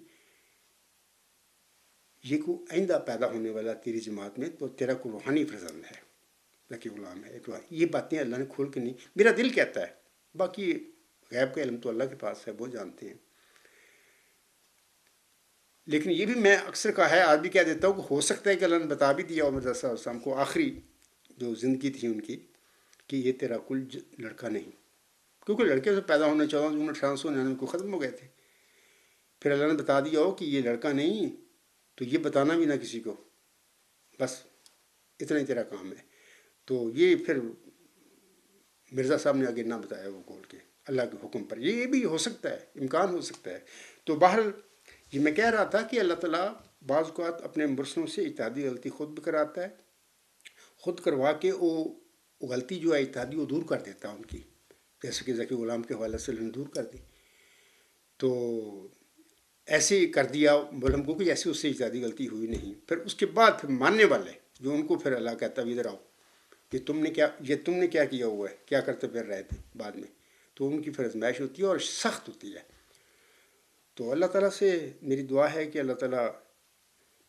یہ کو آئندہ پیدا ہونے والا تیری جماعت میں تو تیرا کو روحانی فرزند ہے، ذکی غلام ہے ایک روحانی۔ یہ باتیں اللہ نے کھول کے نہیں، میرا دل کہتا ہے، باقی غیب کا علم تو اللہ کے پاس ہے، وہ جانتے ہیں۔ لیکن یہ بھی میں اکثر کہا ہے، آج بھی کہہ دیتا ہوں کہ ہو سکتا ہے کہ اللہ نے بتا بھی دیا اور مرزا صاحب السلام کو آخری جو زندگی تھی ان کی کہ یہ تیرا کل لڑکا نہیں، کیونکہ لڑکے سے پیدا ہونے 14 جون 1899 کو ختم ہو گئے تھے۔ پھر اللہ نے بتا دیا ہو کہ یہ لڑکا نہیں، تو یہ بتانا بھی نہ کسی کو، بس اتنا ہی تیرا کام ہے۔ تو یہ پھر مرزا صاحب نے آگے نہ بتایا وہ کھول کے اللہ کے حکم پر. یہ بھی ہو سکتا ہے، امکان ہو سکتا ہے. تو بہرحال یہ میں کہہ رہا تھا کہ اللہ تعالیٰ بعض اوقات اپنے مرسلوں سے اجتہادی غلطی خود بھی کراتا ہے، خود کروا کے وہ غلطی جو ہے اجتہادی وہ دور کر دیتا ہے ان کی، جیسے کہ ذکی غلام کے حوالے سے دور کر دی. تو ایسے کر دیا بولم کو کہ جیسے اس سے اجتہادی غلطی ہوئی نہیں. پھر اس کے بعد پھر ماننے والے جو ان کو پھر اللہ کہتا ہے ادھر آؤ، یہ تم نے کیا کیا ہوا ہے، کیا کرتے پھر رہے تھے بعد میں. تو ان کی پھر آزمائش ہوتی ہے اور سخت ہوتی ہے. تو اللہ تعالیٰ سے میری دعا ہے کہ اللہ تعالیٰ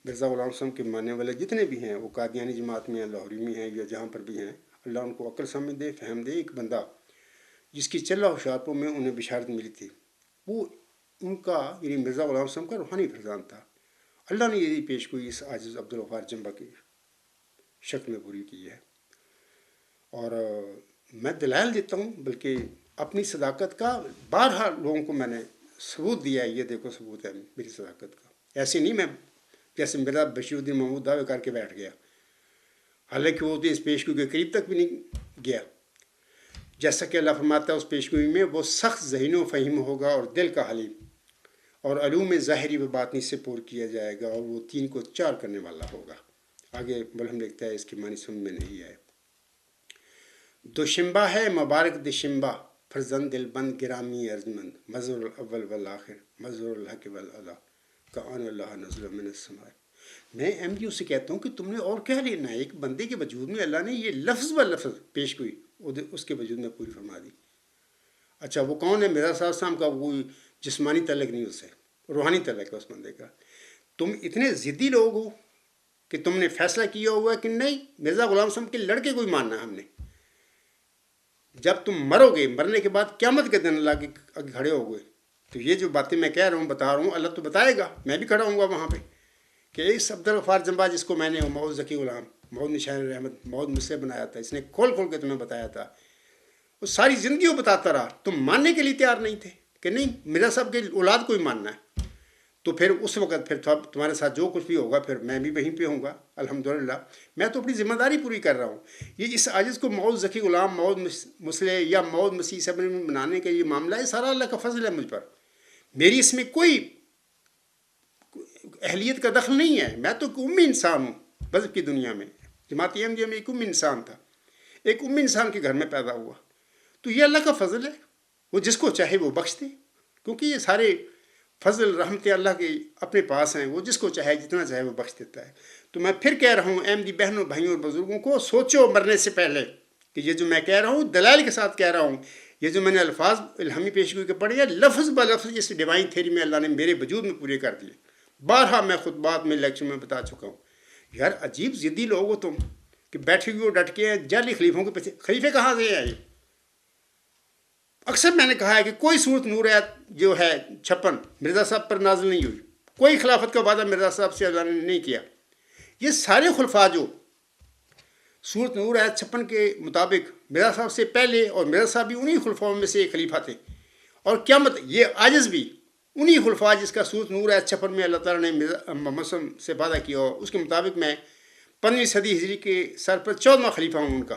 مرزا غلام صاحب کے ماننے والے جتنے بھی ہیں، وہ قادیانی جماعت میں ہیں، لاہوری میں ہیں، یا جہاں پر بھی ہیں، اللہ ان کو عقل سمجھ دے، فہم دے. ایک بندہ جس کی چلہ ہوشیارپور میں انہیں بشارت ملی تھی، وہ ان کا یعنی مرزا غلام صاحب کا روحانی فرزند تھا. اللہ نے یہ پیش گوئی اس عاجز عبدالغفار جمبہ کی شکل میں پوری کی ہے. اور میں دلائل دیتا ہوں، بلکہ اپنی صداقت کا بارہا لوگوں کو میں نے ثبوت دیا ہے. یہ دیکھو ثبوت ہے میری صداقت کا. ایسے نہیں میں جیسے مرزا بشیر الدین محمود دعوے کر کے بیٹھ گیا، حالانکہ وہ تو اس پیشگوئی کے قریب تک بھی نہیں گیا. جیسا کہ اللہ فرماتا ہے اس پیشگوئی میں، وہ سخت ذہین و فہیم ہوگا اور دل کا حلیم، اور علوم ظاہری و باطنی سے پور کیا جائے گا، اور وہ 3 کو 4 کرنے والا ہوگا. آگے ملہم لکھتا ہے، اس کی معنی سمجھ میں نہیں آئے. دوشنبہ ہے مبارک دشنبہ، فرزند دل بند گرامی ارجمند، مظہر الاول والآخر، مظہر الحق والعلا، کان اللہ نزل من السماء. میں ایم ڈی او سے کہتا ہوں کہ تم نے اور کیا لینا ہے؟ ایک بندے کے وجود میں اللہ نے یہ لفظ و لفظ پیش گوئی اس کے وجود میں پوری فرما دی. اچھا وہ کون ہے؟ مرزا صاحب کا کوئی جسمانی تعلق نہیں اس سے، روحانی تعلق ہے اس بندے کا. تم اتنے ضدی لوگ ہو کہ تم نے فیصلہ کیا ہوا ہے کہ نہیں مرزا غلام صاحب کے لڑکے کو ہی ماننا ہے ہم نے. جب تم مرو گے، مرنے کے بعد قیامت کے دن اللہ کے آگے کھڑے ہو گئے، تو یہ جو باتیں میں کہہ رہا ہوں بتا رہا ہوں، اللہ تو بتائے گا، میں بھی کھڑا ہوں گا وہاں پہ کہ اس عبدالغفار جمبہ جس کو میں نے محمد ذکی غلام، محمد نشان رحمت، محمد مصر بنایا تھا، اس نے کھول کھول کے تمہیں بتایا تھا، وہ ساری زندگی وہ بتاتا رہا. تم ماننے کے لیے تیار نہیں تھے کہ نہیں مرزا صاحب کے اولاد کو ہی ماننا ہے. تو پھر اس وقت پھر تمہارے ساتھ جو کچھ بھی ہوگا پھر میں بھی وہیں پہ ہوں گا. الحمدللہ میں تو اپنی ذمہ داری پوری کر رہا ہوں. یہ اس عاجز کو محمد ذکی غلام، محمد مصلح یا محمد مسیح صاحب بنانے کا یہ معاملہ ہے، سارا اللہ کا فضل ہے مجھ پر. میری اس میں کوئی اہلیت کا دخل نہیں ہے. میں تو ایک امی انسان ہوں مذہب کی دنیا میں. جماعت احمدیہ میں ایک امی انسان تھا، ایک امی انسان کے گھر میں پیدا ہوا. تو یہ اللہ کا فضل ہے، وہ جس کو چاہے وہ بخش دے، کیونکہ یہ سارے فضل رحمت اللہ کے اپنے پاس ہیں. وہ جس کو چاہے جتنا چاہے وہ بخش دیتا ہے. تو میں پھر کہہ رہا ہوں احمدی بہنوں، بھائیوں اور بزرگوں کو، سوچو مرنے سے پہلے کہ یہ جو میں کہہ رہا ہوں دلائل کے ساتھ کہہ رہا ہوں. یہ جو میں نے الفاظ الہامی پیشگوئی کے پڑھے ہیں، لفظ بہ لفظ اس ڈیوائن تھیری میں اللہ نے میرے وجود میں پورے کر دیے. بارہا میں خطبات میں لیکچر میں بتا چکا ہوں. یار عجیب ضدی لوگ ہو تم کہ بیٹھے ہوئے ڈٹ کے جعلی خلیفوں کے پیچھے. خلیفے کہاں سے ہیں یہ؟ اکثر میں نے کہا ہے کہ کوئی صورت نور آیت جو ہے 56 مرزا صاحب پر نازل نہیں ہوئی. کوئی خلافت کا وعدہ مرزا صاحب سے اللہ نے نہیں کیا. یہ سارے خلفاء جو صورت نور آیت 56 کے مطابق مرزا صاحب سے پہلے، اور مرزا صاحب بھی انہی خلفاؤں میں سے ایک خلیفہ تھے، اور قیامت یہ عاجز بھی انہی خلفاء جس کا صورت نور آیت 56 میں اللہ تعالیٰ نے محمد صلی اللہ علیہ وسلم سے وعدہ کیا، اور اس کے مطابق میں 15ویں صدی ہجری کے سر پر 14واں خلیفہ ہوں ان کا.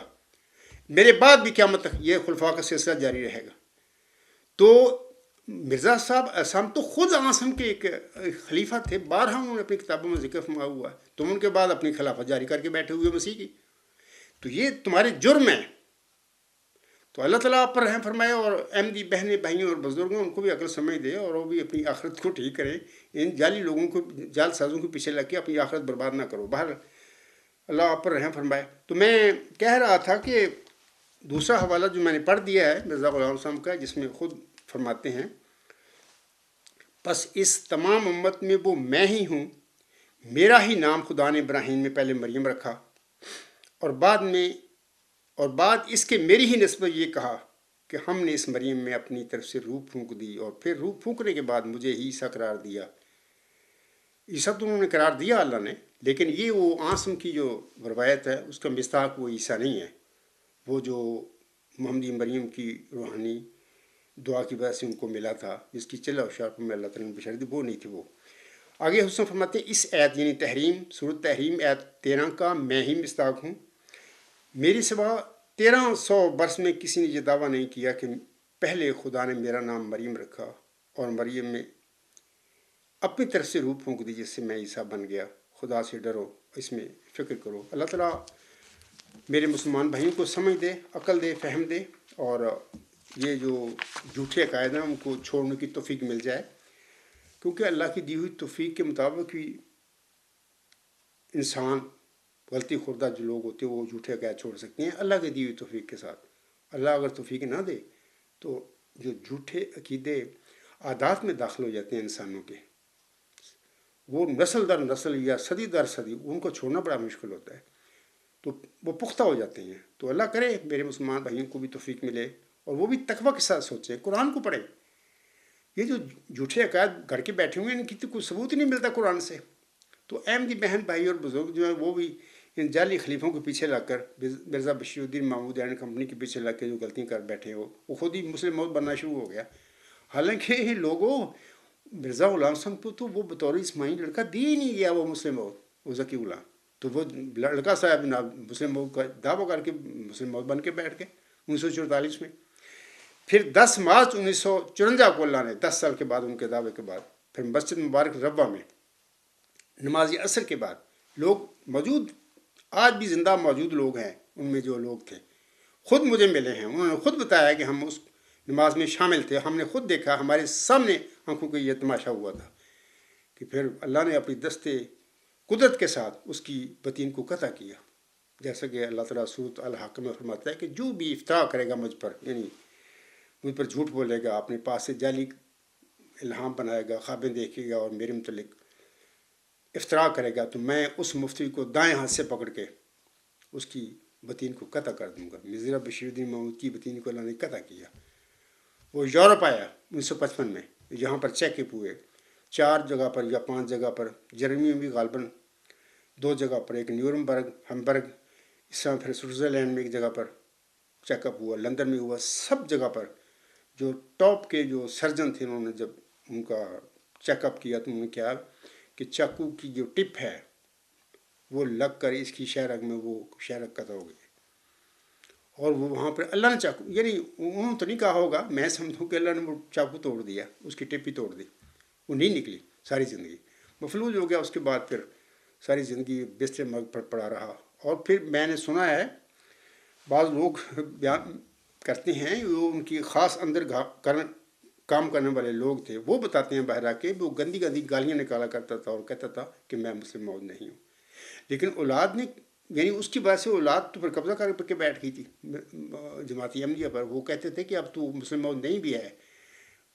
میرے بعد بھی قیامت تک یہ خلفاء کا سلسلہ جاری رہے گا. تو مرزا صاحب اسام تو خود آسم کے ایک خلیفہ تھے. بارہا انہوں نے اپنی کتابوں میں ذکر فرمایا ہوا ہے. تم ان کے بعد اپنی خلافت جاری کر کے بیٹھے ہوئے مسیح کی. تو یہ تمہارے جرم ہے. تو اللہ تعالیٰ آپ پر رحم فرمائے، اور احمدی بہنیں، بھائیوں اور بزرگوں ان کو بھی عقل سمجھ دے، اور وہ بھی اپنی آخرت کو ٹھیک کریں. ان جعلی لوگوں کو، جعل سازوں کے پیچھے لگ کے اپنی آخرت برباد نہ کرو. باہر اللہ آپ پر رحم فرمائے. تو میں کہہ رہا تھا کہ دوسرا حوالہ جو میں نے پڑھ دیا ہے مرزا غلام صاحب کا، جس میں خود فرماتے ہیں، بس اس تمام امت میں وہ میں ہی ہوں، میرا ہی نام خدا نے ابراہیم میں پہلے مریم رکھا، اور بعد اس کے میری ہی نسبت یہ کہا کہ ہم نے اس مریم میں اپنی طرف سے روح پھونک دی، اور پھر روح پھونکنے کے بعد مجھے عیسیٰ قرار دیا. عیسیٰ تو انہوں نے قرار دیا اللہ نے، لیکن یہ وہ عاصم کی جو روایت ہے اس کا مصداق وہ عیسیٰ نہیں ہے. وہ جو محمدی مریم کی روحانی دعا کی وجہ سے ان کو ملا تھا، جس کی چلہ ہوشیارپور میں اللہ تعالیٰ نے بشارت دی، وہ نہیں تھی وہ. آگے حسن فرماتے اس آیت یعنی تحریم، سورۃ تحریم آیت 13 کا میں ہی مصداق ہوں. میرے سوا 1300 برس میں کسی نے یہ دعویٰ نہیں کیا کہ پہلے خدا نے میرا نام مریم رکھا اور مریم میں اپنی طرف سے روح پھونک دی جس سے میں عیسیٰ بن گیا. خدا سے ڈرو، اس میں فکر کرو. اللہ تعالیٰ میرے مسلمان بھائیوں کو سمجھ دے، عقل دے، فہم دے، اور یہ جو جھوٹے عقائد ہیں ان کو چھوڑنے کی توفیق مل جائے، کیونکہ اللہ کی دی ہوئی توفیق کے مطابق ہی انسان غلطی خوردہ جو لوگ ہوتے ہیں وہ جھوٹے عقائد چھوڑ سکتے ہیں اللہ کی دی ہوئی توفیق کے ساتھ. اللہ اگر توفیق نہ دے تو جو جھوٹے عقیدے عادات میں داخل ہو جاتے ہیں انسانوں کے، وہ نسل در نسل یا صدی در صدی ان کو چھوڑنا بڑا مشکل ہوتا ہے، تو وہ پختہ ہو جاتے ہیں. تو اللہ کرے میرے مسلمان بھائیوں کو بھی توفیق ملے اور وہ بھی تقویٰ کے ساتھ سوچیں، قرآن کو پڑھیں. یہ جو جھوٹے عقائد گھر کے بیٹھے ہوئے ہیں ان کی تو کوئی ثبوت ہی نہیں ملتا قرآن سے. تو احمدی بہن بھائی اور بزرگ جو ہیں وہ بھی ان جعلی خلیفوں کے پیچھے لگ کر، مرزا بشیر الدین محمود اینڈ کمپنی کے پیچھے لگ کے جو غلطیاں کر بیٹھے ہو، وہ خود ہی مسلم موت بننا شروع ہو گیا. حالانکہ یہ لوگوں مرزا غلام صاحب کو تو وہ بطور اسماعیل لڑکا دیا ہی نہیں گیا، وہ مسلم موت، وہ ذکی غلام، تو وہ لڑکا صاحب مسلم موت کا دعویٰ کر کے مسلم موت بن کے بیٹھ گئے 1944 میں. پھر 10 مارچ 1954 کو اللہ نے 10 سال کے بعد ان کے دعوے کے بعد پھر مسجد مبارک ربوہ میں نماز عصر کے بعد لوگ موجود، آج بھی زندہ موجود لوگ ہیں، ان میں جو لوگ تھے خود مجھے ملے ہیں، انہوں نے خود بتایا کہ ہم اس نماز میں شامل تھے، ہم نے خود دیکھا، ہمارے سامنے آنکھوں کو یہ تماشا ہوا تھا کہ پھر اللہ نے اپنی دستے قدرت کے ساتھ اس کی بطین کو قطع کیا. جیسا کہ اللہ تعالیٰ سورۃ الحق میں فرماتا ہے کہ جو بھی افتراء کرے گا مجھ پر، یعنی مجھ پر جھوٹ بولے گا، اپنے پاس سے جعلی الہام بنائے گا، خوابیں دیکھے گا اور میرے متعلق افتراء کرے گا، تو میں اس مفتی کو دائیں ہاتھ سے پکڑ کے اس کی بطین کو قطع کر دوں گا. مرزا بشیر الدین محمود کی بطین کو اللہ نے قطع کیا. وہ یورپ آیا 1955 میں، یہاں پر چیک اپ ہوئے 4 جگہ پر یا 5 جگہ پر، جرمنی میں بھی غالباً 2 جگہ پر، ایک نیورنبرگ، ہمبرگ، اس طرح پھر سوئٹزرلینڈ میں ایک جگہ پر چیک اپ ہوا، لندن میں ہوا. سب جگہ پر جو ٹاپ کے جو سرجن تھے انہوں نے جب ان کا چیک اپ کیا تو انہوں نے کیا کہ چاقو کی جو ٹپ ہے وہ لگ کر اس کی شہرگ میں وہ شہرگ قطع ہو گئی، اور وہ وہاں پر اللہ نے چاقو، یعنی انہوں نے تو نہیں کہا ہوگا، میں سمجھوں کہ اللہ نے وہ چاقو توڑ دیا، اس کی ٹپ ہی توڑ دی، وہ نہیں نکلی. ساری زندگی مفلوج ہو گیا. اس کے بعد پھر ساری زندگی بستر مرگ پر پڑا رہا. اور پھر میں نے سنا ہے بعض لوگ بیان کرتے ہیں، وہ ان کی خاص اندر کام کرنے والے لوگ تھے، وہ بتاتے ہیں باہر آ کے وہ گندی گندی گالیاں نکالا کرتا تھا اور کہتا تھا کہ میں مسلم موعود نہیں ہوں. لیکن اولاد نے، یعنی اس کی وجہ سے اولاد تو پھر قبضہ کر کے بیٹھ گئی تھی جماعت احمدیہ پر. وہ کہتے تھے کہ اب تو مسلم موعود نہیں بھی ہے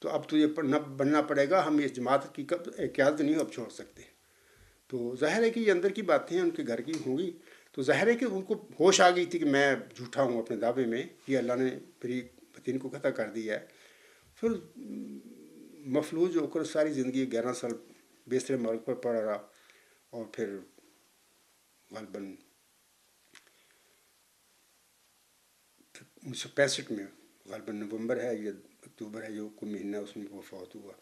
تو اب تجھے بننا پڑے گا، ہم اس جماعت کی قیادت نہیں اب چھوڑ سکتے. تو ظاہر ہے کہ یہ اندر کی باتیں ہیں، ان کے گھر کی ہوں گی. تو ظاہر ہے کہ ان کو ہوش آ گئی تھی کہ میں جھوٹا ہوں اپنے دعوے میں، یہ اللہ نے میری بطین کو قطع کر دیا ہے. پھر مفلوج ہو کر ساری زندگی 11 سال بستر مرگ پر پڑا رہا، اور پھر غالباً 1965 میں غالباً نومبر ہے یا اکتوبر ہے، جو کوئی مہینہ اس میں وہ فوت ہوا،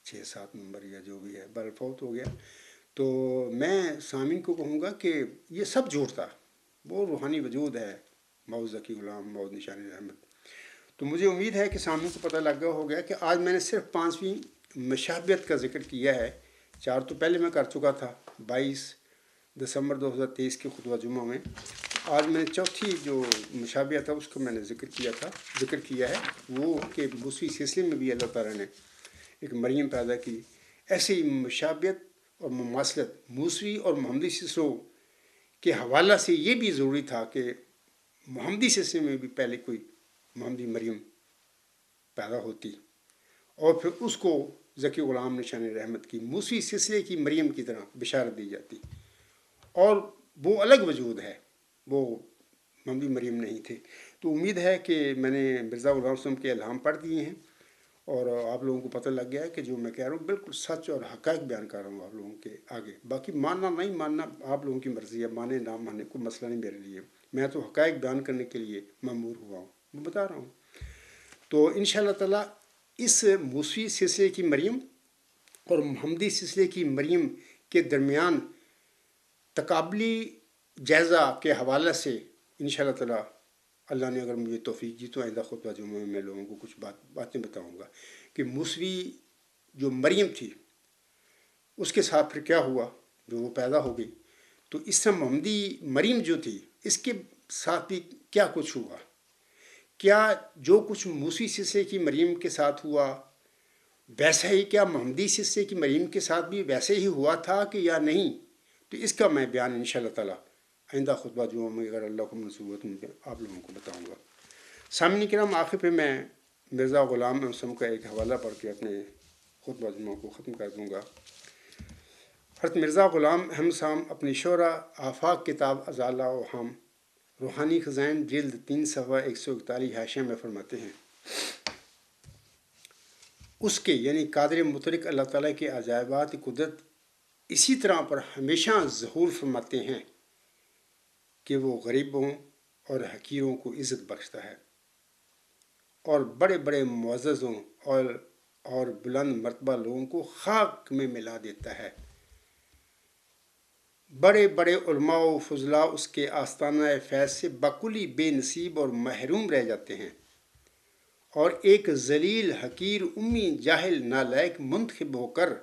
6-7 نومبر یا جو بھی ہے، بہرحال فوت ہو گیا. تو میں سامعین کو کہوں گا کہ یہ سب جھوٹ تھا، وہ روحانی وجود ہے موعود ذکی غلام، موعود نشان رحمت. تو مجھے امید ہے کہ سامعین کو پتہ لگ گیا ہو گیا کہ آج میں نے صرف 5ویں مشابہت کا ذکر کیا ہے. 4 تو پہلے میں کر چکا تھا 22 دسمبر 2023 کے خطبہ جمعہ میں. آج میں نے چوتھی جو مشابہت تھا اس کو میں نے ذکر کیا ہے، وہ کہ موسوی سلسلے میں بھی اللہ تعالیٰ نے ایک مریم پیدا کی. ایسی مشابہت اور مماثلت موسوی اور محمدی سلسلوں کے حوالہ سے یہ بھی ضروری تھا کہ محمدی سلسلے میں بھی پہلے کوئی محمدی مریم پیدا ہوتی اور پھر اس کو ذکی غلام نشان رحمت کی موسوی سلسلے کی مریم کی طرح بشارت دی جاتی. اور وہ الگ وجود ہے، وہ محمدی مریم نہیں تھے. تو امید ہے کہ میں نے مرزا غلام صاحب کے الہام پڑھ دیے ہیں اور آپ لوگوں کو پتہ لگ گیا ہے کہ جو میں کہہ رہا ہوں بالکل سچ اور حقائق بیان کر رہا ہوں آپ لوگوں کے آگے. باقی ماننا نہیں ماننا آپ لوگوں کی مرضی ہے، مانے نہ مانے کوئی مسئلہ نہیں میرے لیے. میں تو حقائق بیان کرنے کے لیے مأمور ہوا ہوں، میں بتا رہا ہوں. تو انشاءاللہ تعالیٰ اس موسوی سلسلے کی مریم اور محمدی سلسلے کی مریم کے درمیان تقابلی جائزہ کے حوالے سے انشاءاللہ تعالیٰ اللہ نے اگر مجھے توفیق دی تو آئندہ خطبہ جمعہ میں لوگوں کو کچھ باتیں بتاؤں گا کہ موسوی جو مریم تھی اس کے ساتھ پھر کیا ہوا جو وہ پیدا ہو گئی، تو اس طرح محمدی مریم جو تھی اس کے ساتھ بھی کیا کچھ ہوا، کیا جو کچھ موسی سلسلے کی مریم کے ساتھ ہوا ویسا ہی کیا محمدی سلسلے کی مریم کے ساتھ بھی ویسے ہی ہوا تھا کہ یا نہیں، تو اس کا میں بیان انشاءاللہ تعالی آئندہ خطبہ جمعہ میں اگر اللہ کو منظور ہو تو میں آپ لوگوں کو بتاؤں گا۔ سامعین کرام، آخر پہ میں مرزا غلام احمد کا ایک حوالہ پڑھ کے اپنے خطبہ جمعہ کو ختم کر دوں گا۔ حضرت مرزا غلام احمد صاحب اپنی شعرا آفاق کتاب ازالہ و ہم روحانی خزائن جلد 3 صفحہ 141 حاشیہ میں فرماتے ہیں، اس کے یعنی قادر مطلق اللہ تعالیٰ کے عجائبات قدرت اسی طرح پر ہمیشہ ظہور فرماتے ہیں کہ وہ غریبوں اور حقیروں کو عزت بخشتا ہے اور بڑے بڑے معززوں اور بلند مرتبہ لوگوں کو خاک میں ملا دیتا ہے۔ بڑے بڑے علماء و فضلاء اس کے آستانہ فیض سے بکلی بے نصیب اور محروم رہ جاتے ہیں، اور ایک ذلیل حقیر امی جاہل نالائق منتخب ہو کر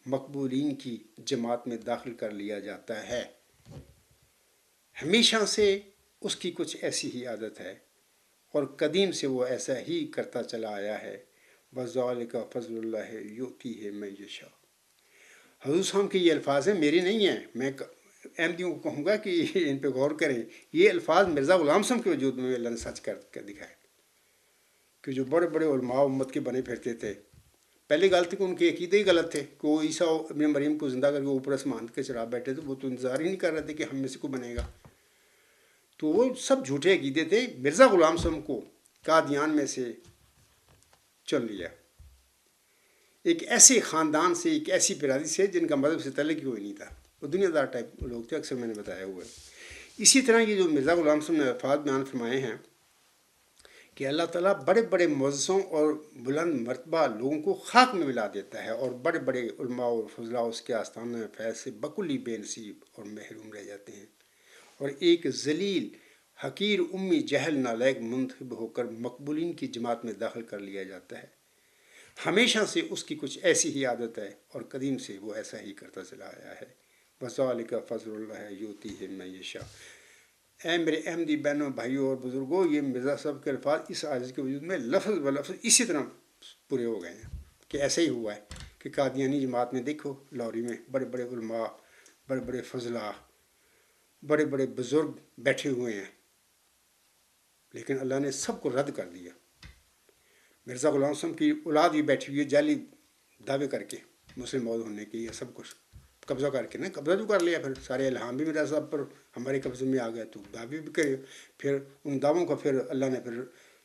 مقبولین کی جماعت میں داخل کر لیا جاتا ہے۔ ہمیشہ سے اس کی کچھ ایسی ہی عادت ہے اور قدیم سے وہ ایسا ہی کرتا چلا آیا ہے۔ وَذَلِكَ فَضْلُ اللَّهِ يُؤْتِيهِ مَن يَشَاءُ۔ حضور صاحب کے یہ الفاظ ہیں، میری نہیں ہیں، میں احمدیوں کو کہوں گا کہ ان پہ غور کریں۔ یہ الفاظ مرزا غلام صاحب کے وجود میں اللہ نے سچ کر دکھائے کہ جو بڑے بڑے علماء امت کے بنے پھرتے تھے، پہلی غلطی کہ ان کے عقیدے ہی غلط تھے کہ وہ عیسیٰ ابن مریم کو زندہ کر کے اوپر آسمان کے چڑھا بیٹھے تھے، وہ تو انتظار ہی نہیں کر رہے تھے کہ ہم میں سے کوئی بنے گا، تو وہ سب جھوٹے عقیدے تھے۔ مرزا غلام صاحب کو قادیان میں سے چن لیا، ایک ایسے خاندان سے، ایک ایسی برادری سے جن کا مذہب سے تعلق ہی کوئی نہیں تھا، وہ دنیا دار ٹائپ لوگ تھے، اکثر میں نے بتایا ہوا ہے۔ اسی طرح یہ جو مرزا غلام صاحب نے الفاظ بیان فرمائے ہیں کہ اللہ تعالیٰ بڑے بڑے معززوں اور بلند مرتبہ لوگوں کو خاک میں ملا دیتا ہے، اور بڑے بڑے علماء اور فضلاء اس کے آستانہ فیض سے بکلی بے نصیب اور محروم رہ جاتے ہیں، اور ایک ذلیل حقیر امی جہل نالائق منتخب ہو کر مقبولین کی جماعت میں داخل کر لیا جاتا ہے۔ ہمیشہ سے اس کی کچھ ایسی ہی عادت ہے اور قدیم سے وہ ایسا ہی کرتا چلا آیا ہے۔ وَذَلِكَ فَضْلُ اللَّهِ يُؤْتِيهِ مَن يَشَاءُ۔ اے میرے احمدی بہنوں، بھائیوں اور بزرگوں، یہ مرزا صاحب کے الفاظ اس عاجز کے وجود میں لفظ ب لفظ اسی طرح پورے ہو گئے ہیں کہ ایسا ہی ہوا ہے کہ قادیانی جماعت میں دیکھو لاہوری میں بڑے بڑے علماء، بڑے بڑے فضلاء، بڑے بڑے بزرگ بیٹھے ہوئے ہیں، لیکن اللہ نے سب کو رد کر دیا۔ مرزا غلام صاحب کی اولاد بھی بیٹھی ہوئی ہے جعلی دعوے کر کے مسلم موعود ہونے کے، یہ سب کچھ قبضہ کر کے نا، قبضہ جو کر لیا، پھر سارے الہام بھی مرزا صاحب پر ہمارے قبضے میں آ گئے، تو دعوے بھی کرے، پھر ان دعووں کا پھر اللہ نے پھر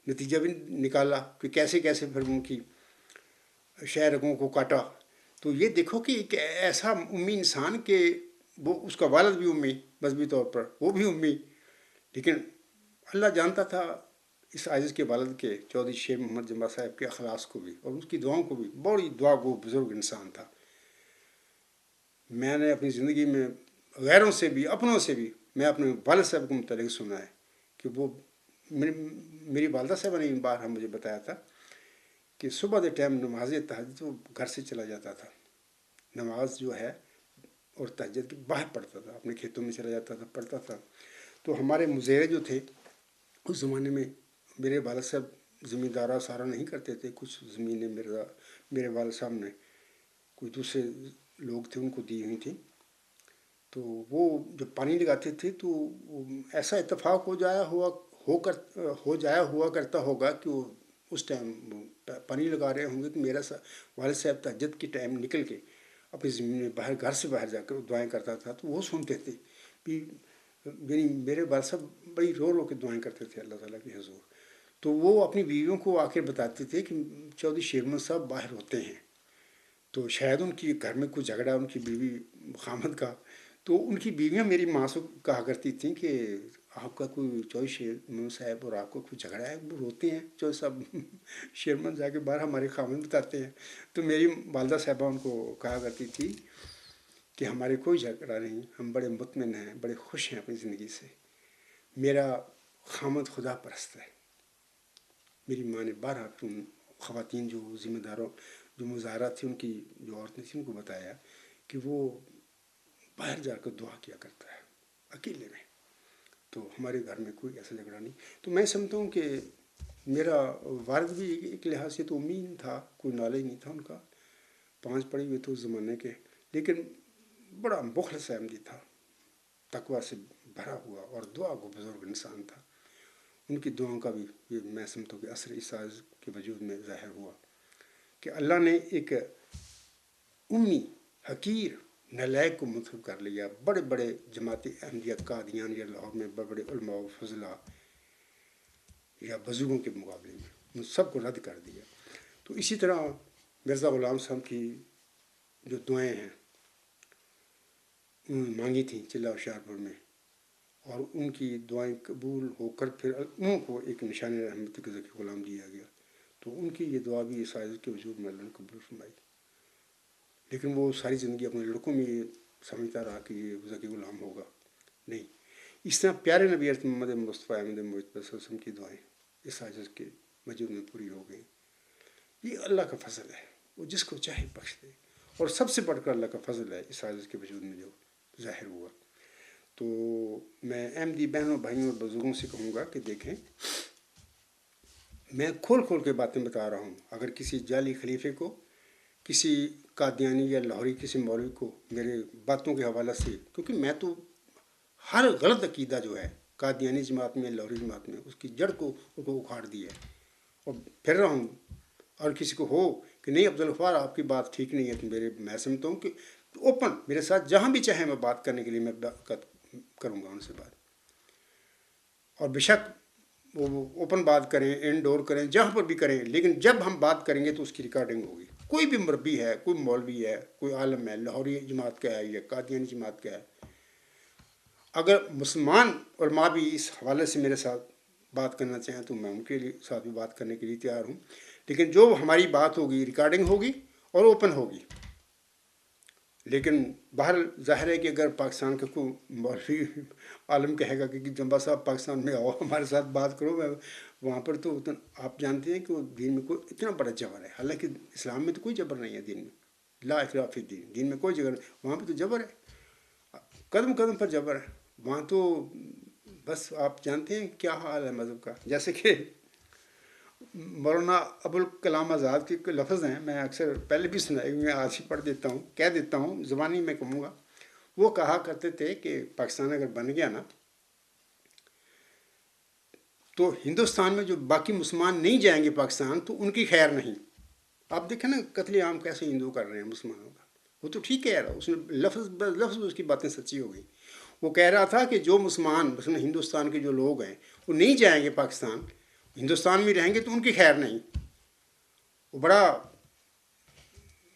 نتیجہ بھی نکالا کہ کیسے کیسے پھر ان کی شہ رگوں کو کاٹا۔ تو یہ دیکھو کہ ایک ایسا امی انسان کہ وہ اس کا والد بھی امی مذہبی طور پر، وہ بھی امی، لیکن اللہ جانتا تھا اس عاجز کے والد کے چودھری شیر محمد جمعہ صاحب کے اخلاص کو بھی اور اس کی دعاؤں کو بھی، بڑی دعا گو بزرگ انسان تھا۔ میں نے اپنی زندگی میں غیروں سے بھی اپنوں سے بھی میں اپنے والد صاحب کو متعلق سنا ہے کہ وہ میری والدہ صاحبہ نے بار ہم مجھے بتایا تھا کہ صبح کے ٹائم نماز تہجد وہ گھر سے چلا جاتا تھا، نماز جو ہے اور تہجد کے باہر پڑھتا تھا، اپنے کھیتوں میں چلا جاتا تھا، پڑھتا تھا۔ تو ہمارے مزیرے جو تھے اس زمانے میں میرے والد صاحب زمیندارہ سارا نہیں کرتے تھے، کچھ زمینیں میرے والد صاحب نے کوئی دوسرے لوگ تھے ان کو دی ہوئی تھیں، تو وہ جب پانی لگاتے تھے تو ایسا اتفاق ہو جایا ہوا کرتا ہوگا کہ وہ اس ٹائم پانی لگا رہے ہوں گے تو میرا والد صاحب تہجد کے ٹائم نکل کے اپنی زمین میں باہر گھر سے باہر جا کر دعائیں کرتا تھا، تو وہ سنتے تھے بھی، یعنی میرے والد صاحب بڑی رو رو کے دعائیں کرتے تھے اللہ تعالیٰ کی حضور۔ تو وہ اپنی بیویوں کو آ کے بتاتے تھے کہ چودھری شیر محمد صاحب باہر ہوتے ہیں، تو شاید ان کی گھر میں کوئی جھگڑا ان کی بیوی خامد کا، تو ان کی بیویاں میری ماں سے کہا کرتی تھیں کہ آپ کا کوئی چودھری شیر محمد صاحب اور آپ کا کوئی جھگڑا ہے، وہ روتے ہیں چودھری صاحب شیر محمد جا کے باہر ہمارے خامد بتاتے ہیں۔ تو میری والدہ صاحبہ ان کو کہا کرتی تھی کہ ہمارے کوئی جھگڑا نہیں، ہم بڑے مطمئن ہیں، بڑے خوش ہیں اپنی زندگی سے۔ میرا خامد خدا پرست ہے. میری ماں نے بارہ خواتین جو ذمہ داروں جو مظاہرات تھیں ان کی جو عورتیں تھیں ان کو بتایا کہ وہ باہر جا کر دعا کیا کرتا ہے اکیلے میں. تو ہمارے گھر میں کوئی ایسا جھگڑا نہیں. تو میں سمجھتا ہوں کہ میرا والد بھی ایک لحاظ سے تو امین تھا, کوئی نالج نہیں تھا ان کا, 5 پڑھے ہوئے تو اس زمانے کے, لیکن بڑا مخلص احمدی تھا, تقویٰ سے بھرا ہوا اور دعا کو بزرگ انسان تھا. ان کی دعاؤں کا بھی یہ میں سمجھتا ہوں کہ اثر اس ساز کے وجود میں ظاہر ہوا کہ اللہ نے ایک امی حقیر نالائق کو منتخب کر لیا. بڑے بڑے جماعت احمدیہ قادیان یا لاہور میں بڑے بڑے علماء و فضلاء یا بزرگوں کے مقابلے میں ان سب کو رد کر دیا. تو اسی طرح مرزا غلام صاحب کی جو دعائیں ہیں انہوں نے مانگی تھیں چلہ ہوشیارپور میں, اور ان کی دعائیں قبول ہو کر پھر ان کو ایک نشان رحمت کے ذکر غلام دیا گیا. تو ان کی یہ دعا بھی اس عائز کے وجود میں اللہ نے قبول فرمائی. لیکن وہ ساری زندگی اپنے لڑکوں میں یہ سمجھتا رہا کہ یہ ذکی غلام ہوگا. نہیں, اس طرح پیارے نبی حضرت محمد مصطفیٰ احمد مجتبیٰ صلی اللہ علیہ وسلم کی دعائیں اس عاجز کے وجود میں پوری ہو گئیں. یہ اللہ کا فضل ہے, وہ جس کو چاہے بخش دے, اور سب سے بڑھ کر اللہ کا فضل ہے اس عاجز کے وجود میں جو ظاہر ہوا. تو میں احمدی بہنوں بھائیوں اور بزرگوں سے کہوں گا کہ دیکھیں, میں کھول کھول کے باتیں بتا رہا ہوں. اگر کسی جعلی خلیفے کو, کسی قادیانی یا لاہوری کسی مولوی کو میرے باتوں کے حوالہ سے, کیونکہ میں تو ہر غلط عقیدہ جو ہے قادیانی جماعت میں لاہوری جماعت میں اس کی جڑ کو اکھاڑ دیا ہے اور پھر رہا ہوں. اور کسی کو ہو کہ نہیں عبدالغفار آپ کی بات ٹھیک نہیں ہے, تو میں سمجھتا ہوں کہ اوپن میرے ساتھ جہاں بھی چاہیں میں بات کرنے کے لیے میں کروں گا ان سے بات. اور بے شک وہ اوپن بات کریں, انڈور کریں, جہاں پر بھی کریں, لیکن جب ہم بات کریں گے تو اس کی ریکارڈنگ ہوگی. کوئی بھی مربی ہے, کوئی مولوی ہے, کوئی عالم ہے, لاہوری جماعت کا ہے یا قادیانی جماعت کا ہے, اگر مسلمان علماء بھی اس حوالے سے میرے ساتھ بات کرنا چاہیں تو میں ان کے لیے ساتھ بھی بات کرنے کے لیے تیار ہوں. لیکن جو ہماری بات ہوگی ریکارڈنگ ہوگی اور اوپن ہوگی. لیکن باہر ظاہر ہے کہ اگر پاکستان کا کوئی مولوی عالم کہے گا کہ جمبا صاحب پاکستان میں آؤ ہمارے ساتھ بات کرو, وہاں پر تو آپ جانتے ہیں کہ وہ دین میں کوئی اتنا بڑا جبر ہے. حالانکہ اسلام میں تو کوئی جبر نہیں ہے دین میں, لا اکراہ فی الدین, دین میں کوئی جبر نہیں. وہاں پہ تو جبر ہے, قدم قدم پر جبر ہے. وہاں تو بس آپ جانتے ہیں کیا حال ہے مذہب کا. جیسے کہ مولانا ابوالکلام آزاد کے لفظ ہیں, میں اکثر پہلے بھی سنائے ہوئے, آج ہی پڑھ دیتا ہوں, کہہ دیتا ہوں, زبانی میں کہوں گا. وہ کہا کرتے تھے کہ پاکستان اگر بن گیا نا تو ہندوستان میں جو باقی مسلمان نہیں جائیں گے پاکستان تو ان کی خیر نہیں. آپ دیکھیں نا قتل عام کیسے ہندو کر رہے ہیں مسلمانوں کا. وہ تو ٹھیک کہہ رہا, اس نے لفظ اس کی باتیں سچی ہو گئی. وہ کہہ رہا تھا کہ جو مسلمان مثلاً ہندوستان کے جو لوگ ہیں وہ نہیں جائیں گے پاکستان, ہندوستان میں رہیں گے تو ان کی خیر نہیں. وہ بڑا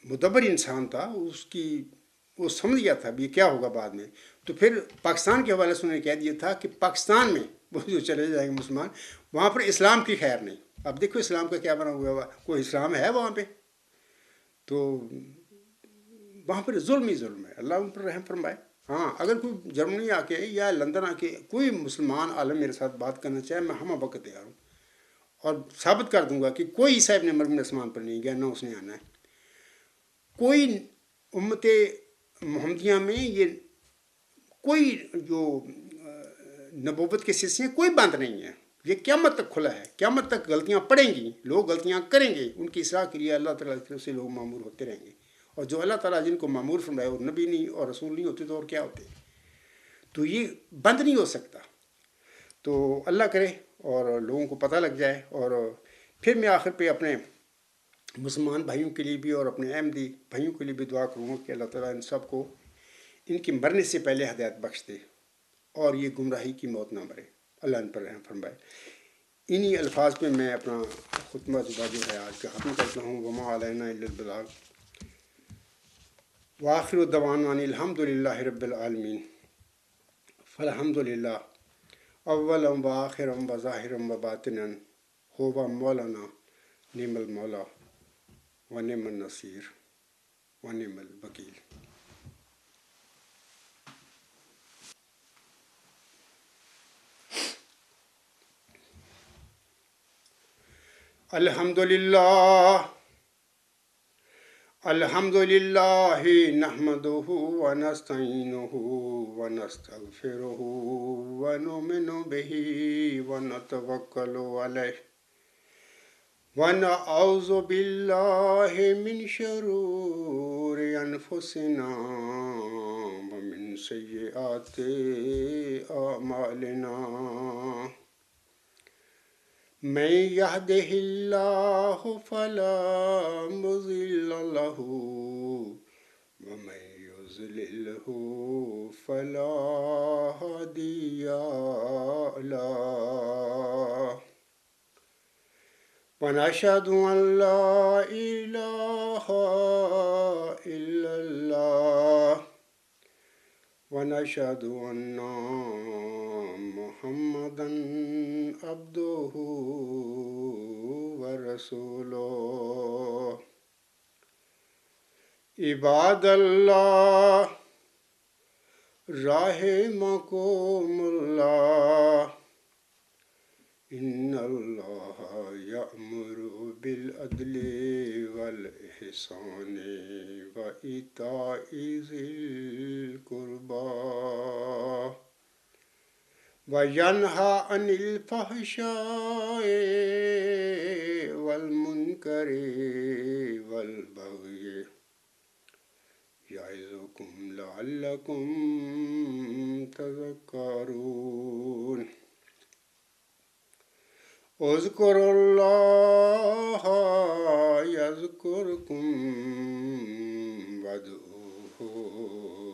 مدبر انسان تھا, وہ سمجھ گیا تھا اب یہ کیا ہوگا بعد میں. تو پھر پاکستان کے حوالے سے انہوں نے کہہ دیا تھا کہ پاکستان میں وہ جو چلے جائیں گے مسلمان, وہاں پر اسلام کی خیر نہیں. اب دیکھو اسلام کا کیا بنا ہوا, کوئی اسلام ہے وہاں پہ؟ تو وہاں پر ظلم ہی ظلم ہے. اللہ ان پر رحم فرمائے. ہاں, اگر کوئی جرمنی آ کے یا لندن آ کے کوئی مسلمان عالم میرے ساتھ بات کرنا چاہے, میں ہم وقت تیار ہوں اور ثابت کر دوں گا کہ کوئی عیسیٰ ابن مریم آسمان پر نہیں گیا, نہ اس نے آنا ہے. کوئی امت محمدیہ میں یہ کوئی جو نبوت کے سلسلے کوئی بند نہیں ہے. یہ قیامت تک کھلا ہے, قیامت تک غلطیاں پڑیں گی, لوگ غلطیاں کریں گے, ان کی اصلاح کے لیے اللہ تعالیٰ کی طرف سے لوگ معمور ہوتے رہیں گے. اور جو اللہ تعالیٰ جن کو معمور فرمائے اور نبی نہیں اور رسول نہیں ہوتے تو اور کیا ہوتے, تو یہ بند نہیں ہو سکتا. تو اللہ کرے اور لوگوں کو پتہ لگ جائے. اور پھر میں آخر پہ اپنے مسلمان بھائیوں کے لیے بھی اور اپنے احمدی بھائیوں کے لیے بھی دعا کروں گا کہ اللہ تعالیٰ ان سب کو ان کے مرنے سے پہلے ہدایت بخش دے اور یہ گمراہی کی موت نہ مرے. اللہ ان پر رحم فرمائے. انہی الفاظ پہ میں اپنا خطبہ جو ہے آج کا ختم کرتا ہوں. وما علینا الا البلاغ وآخر دعوانا ان الحمد للہ رب العالمین. فالحمد للہ اولا و آخرا و ظاہرا و باطنا هو مولانا نعم المولا و نعم النصیر و نعم الوکیل. الحمد لله نحمده ونستعينه ونستغفره ونؤمن به ونتوكل عليه ونعوذ بالله من شرور أنفسنا ومن سيئات أعمالنا من يهده الله فلا مضل له ومن يضلله فلا هادي له ونشهد أن لا إله إلا الله ونشهد أن محمدا عبده ورسوله عباد الله رحمكم الله إن الله يأمر بالعدل والإحسان وإيتاء ذي القربى وينهى عن الفحشاء والمنكر والبغي يعظكم لعلكم تذكرون اذكروا الله يذكركم وادعوه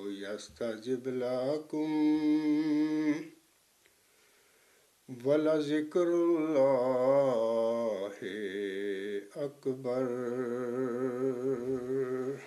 يستجب لكم ولذكر الله أكبر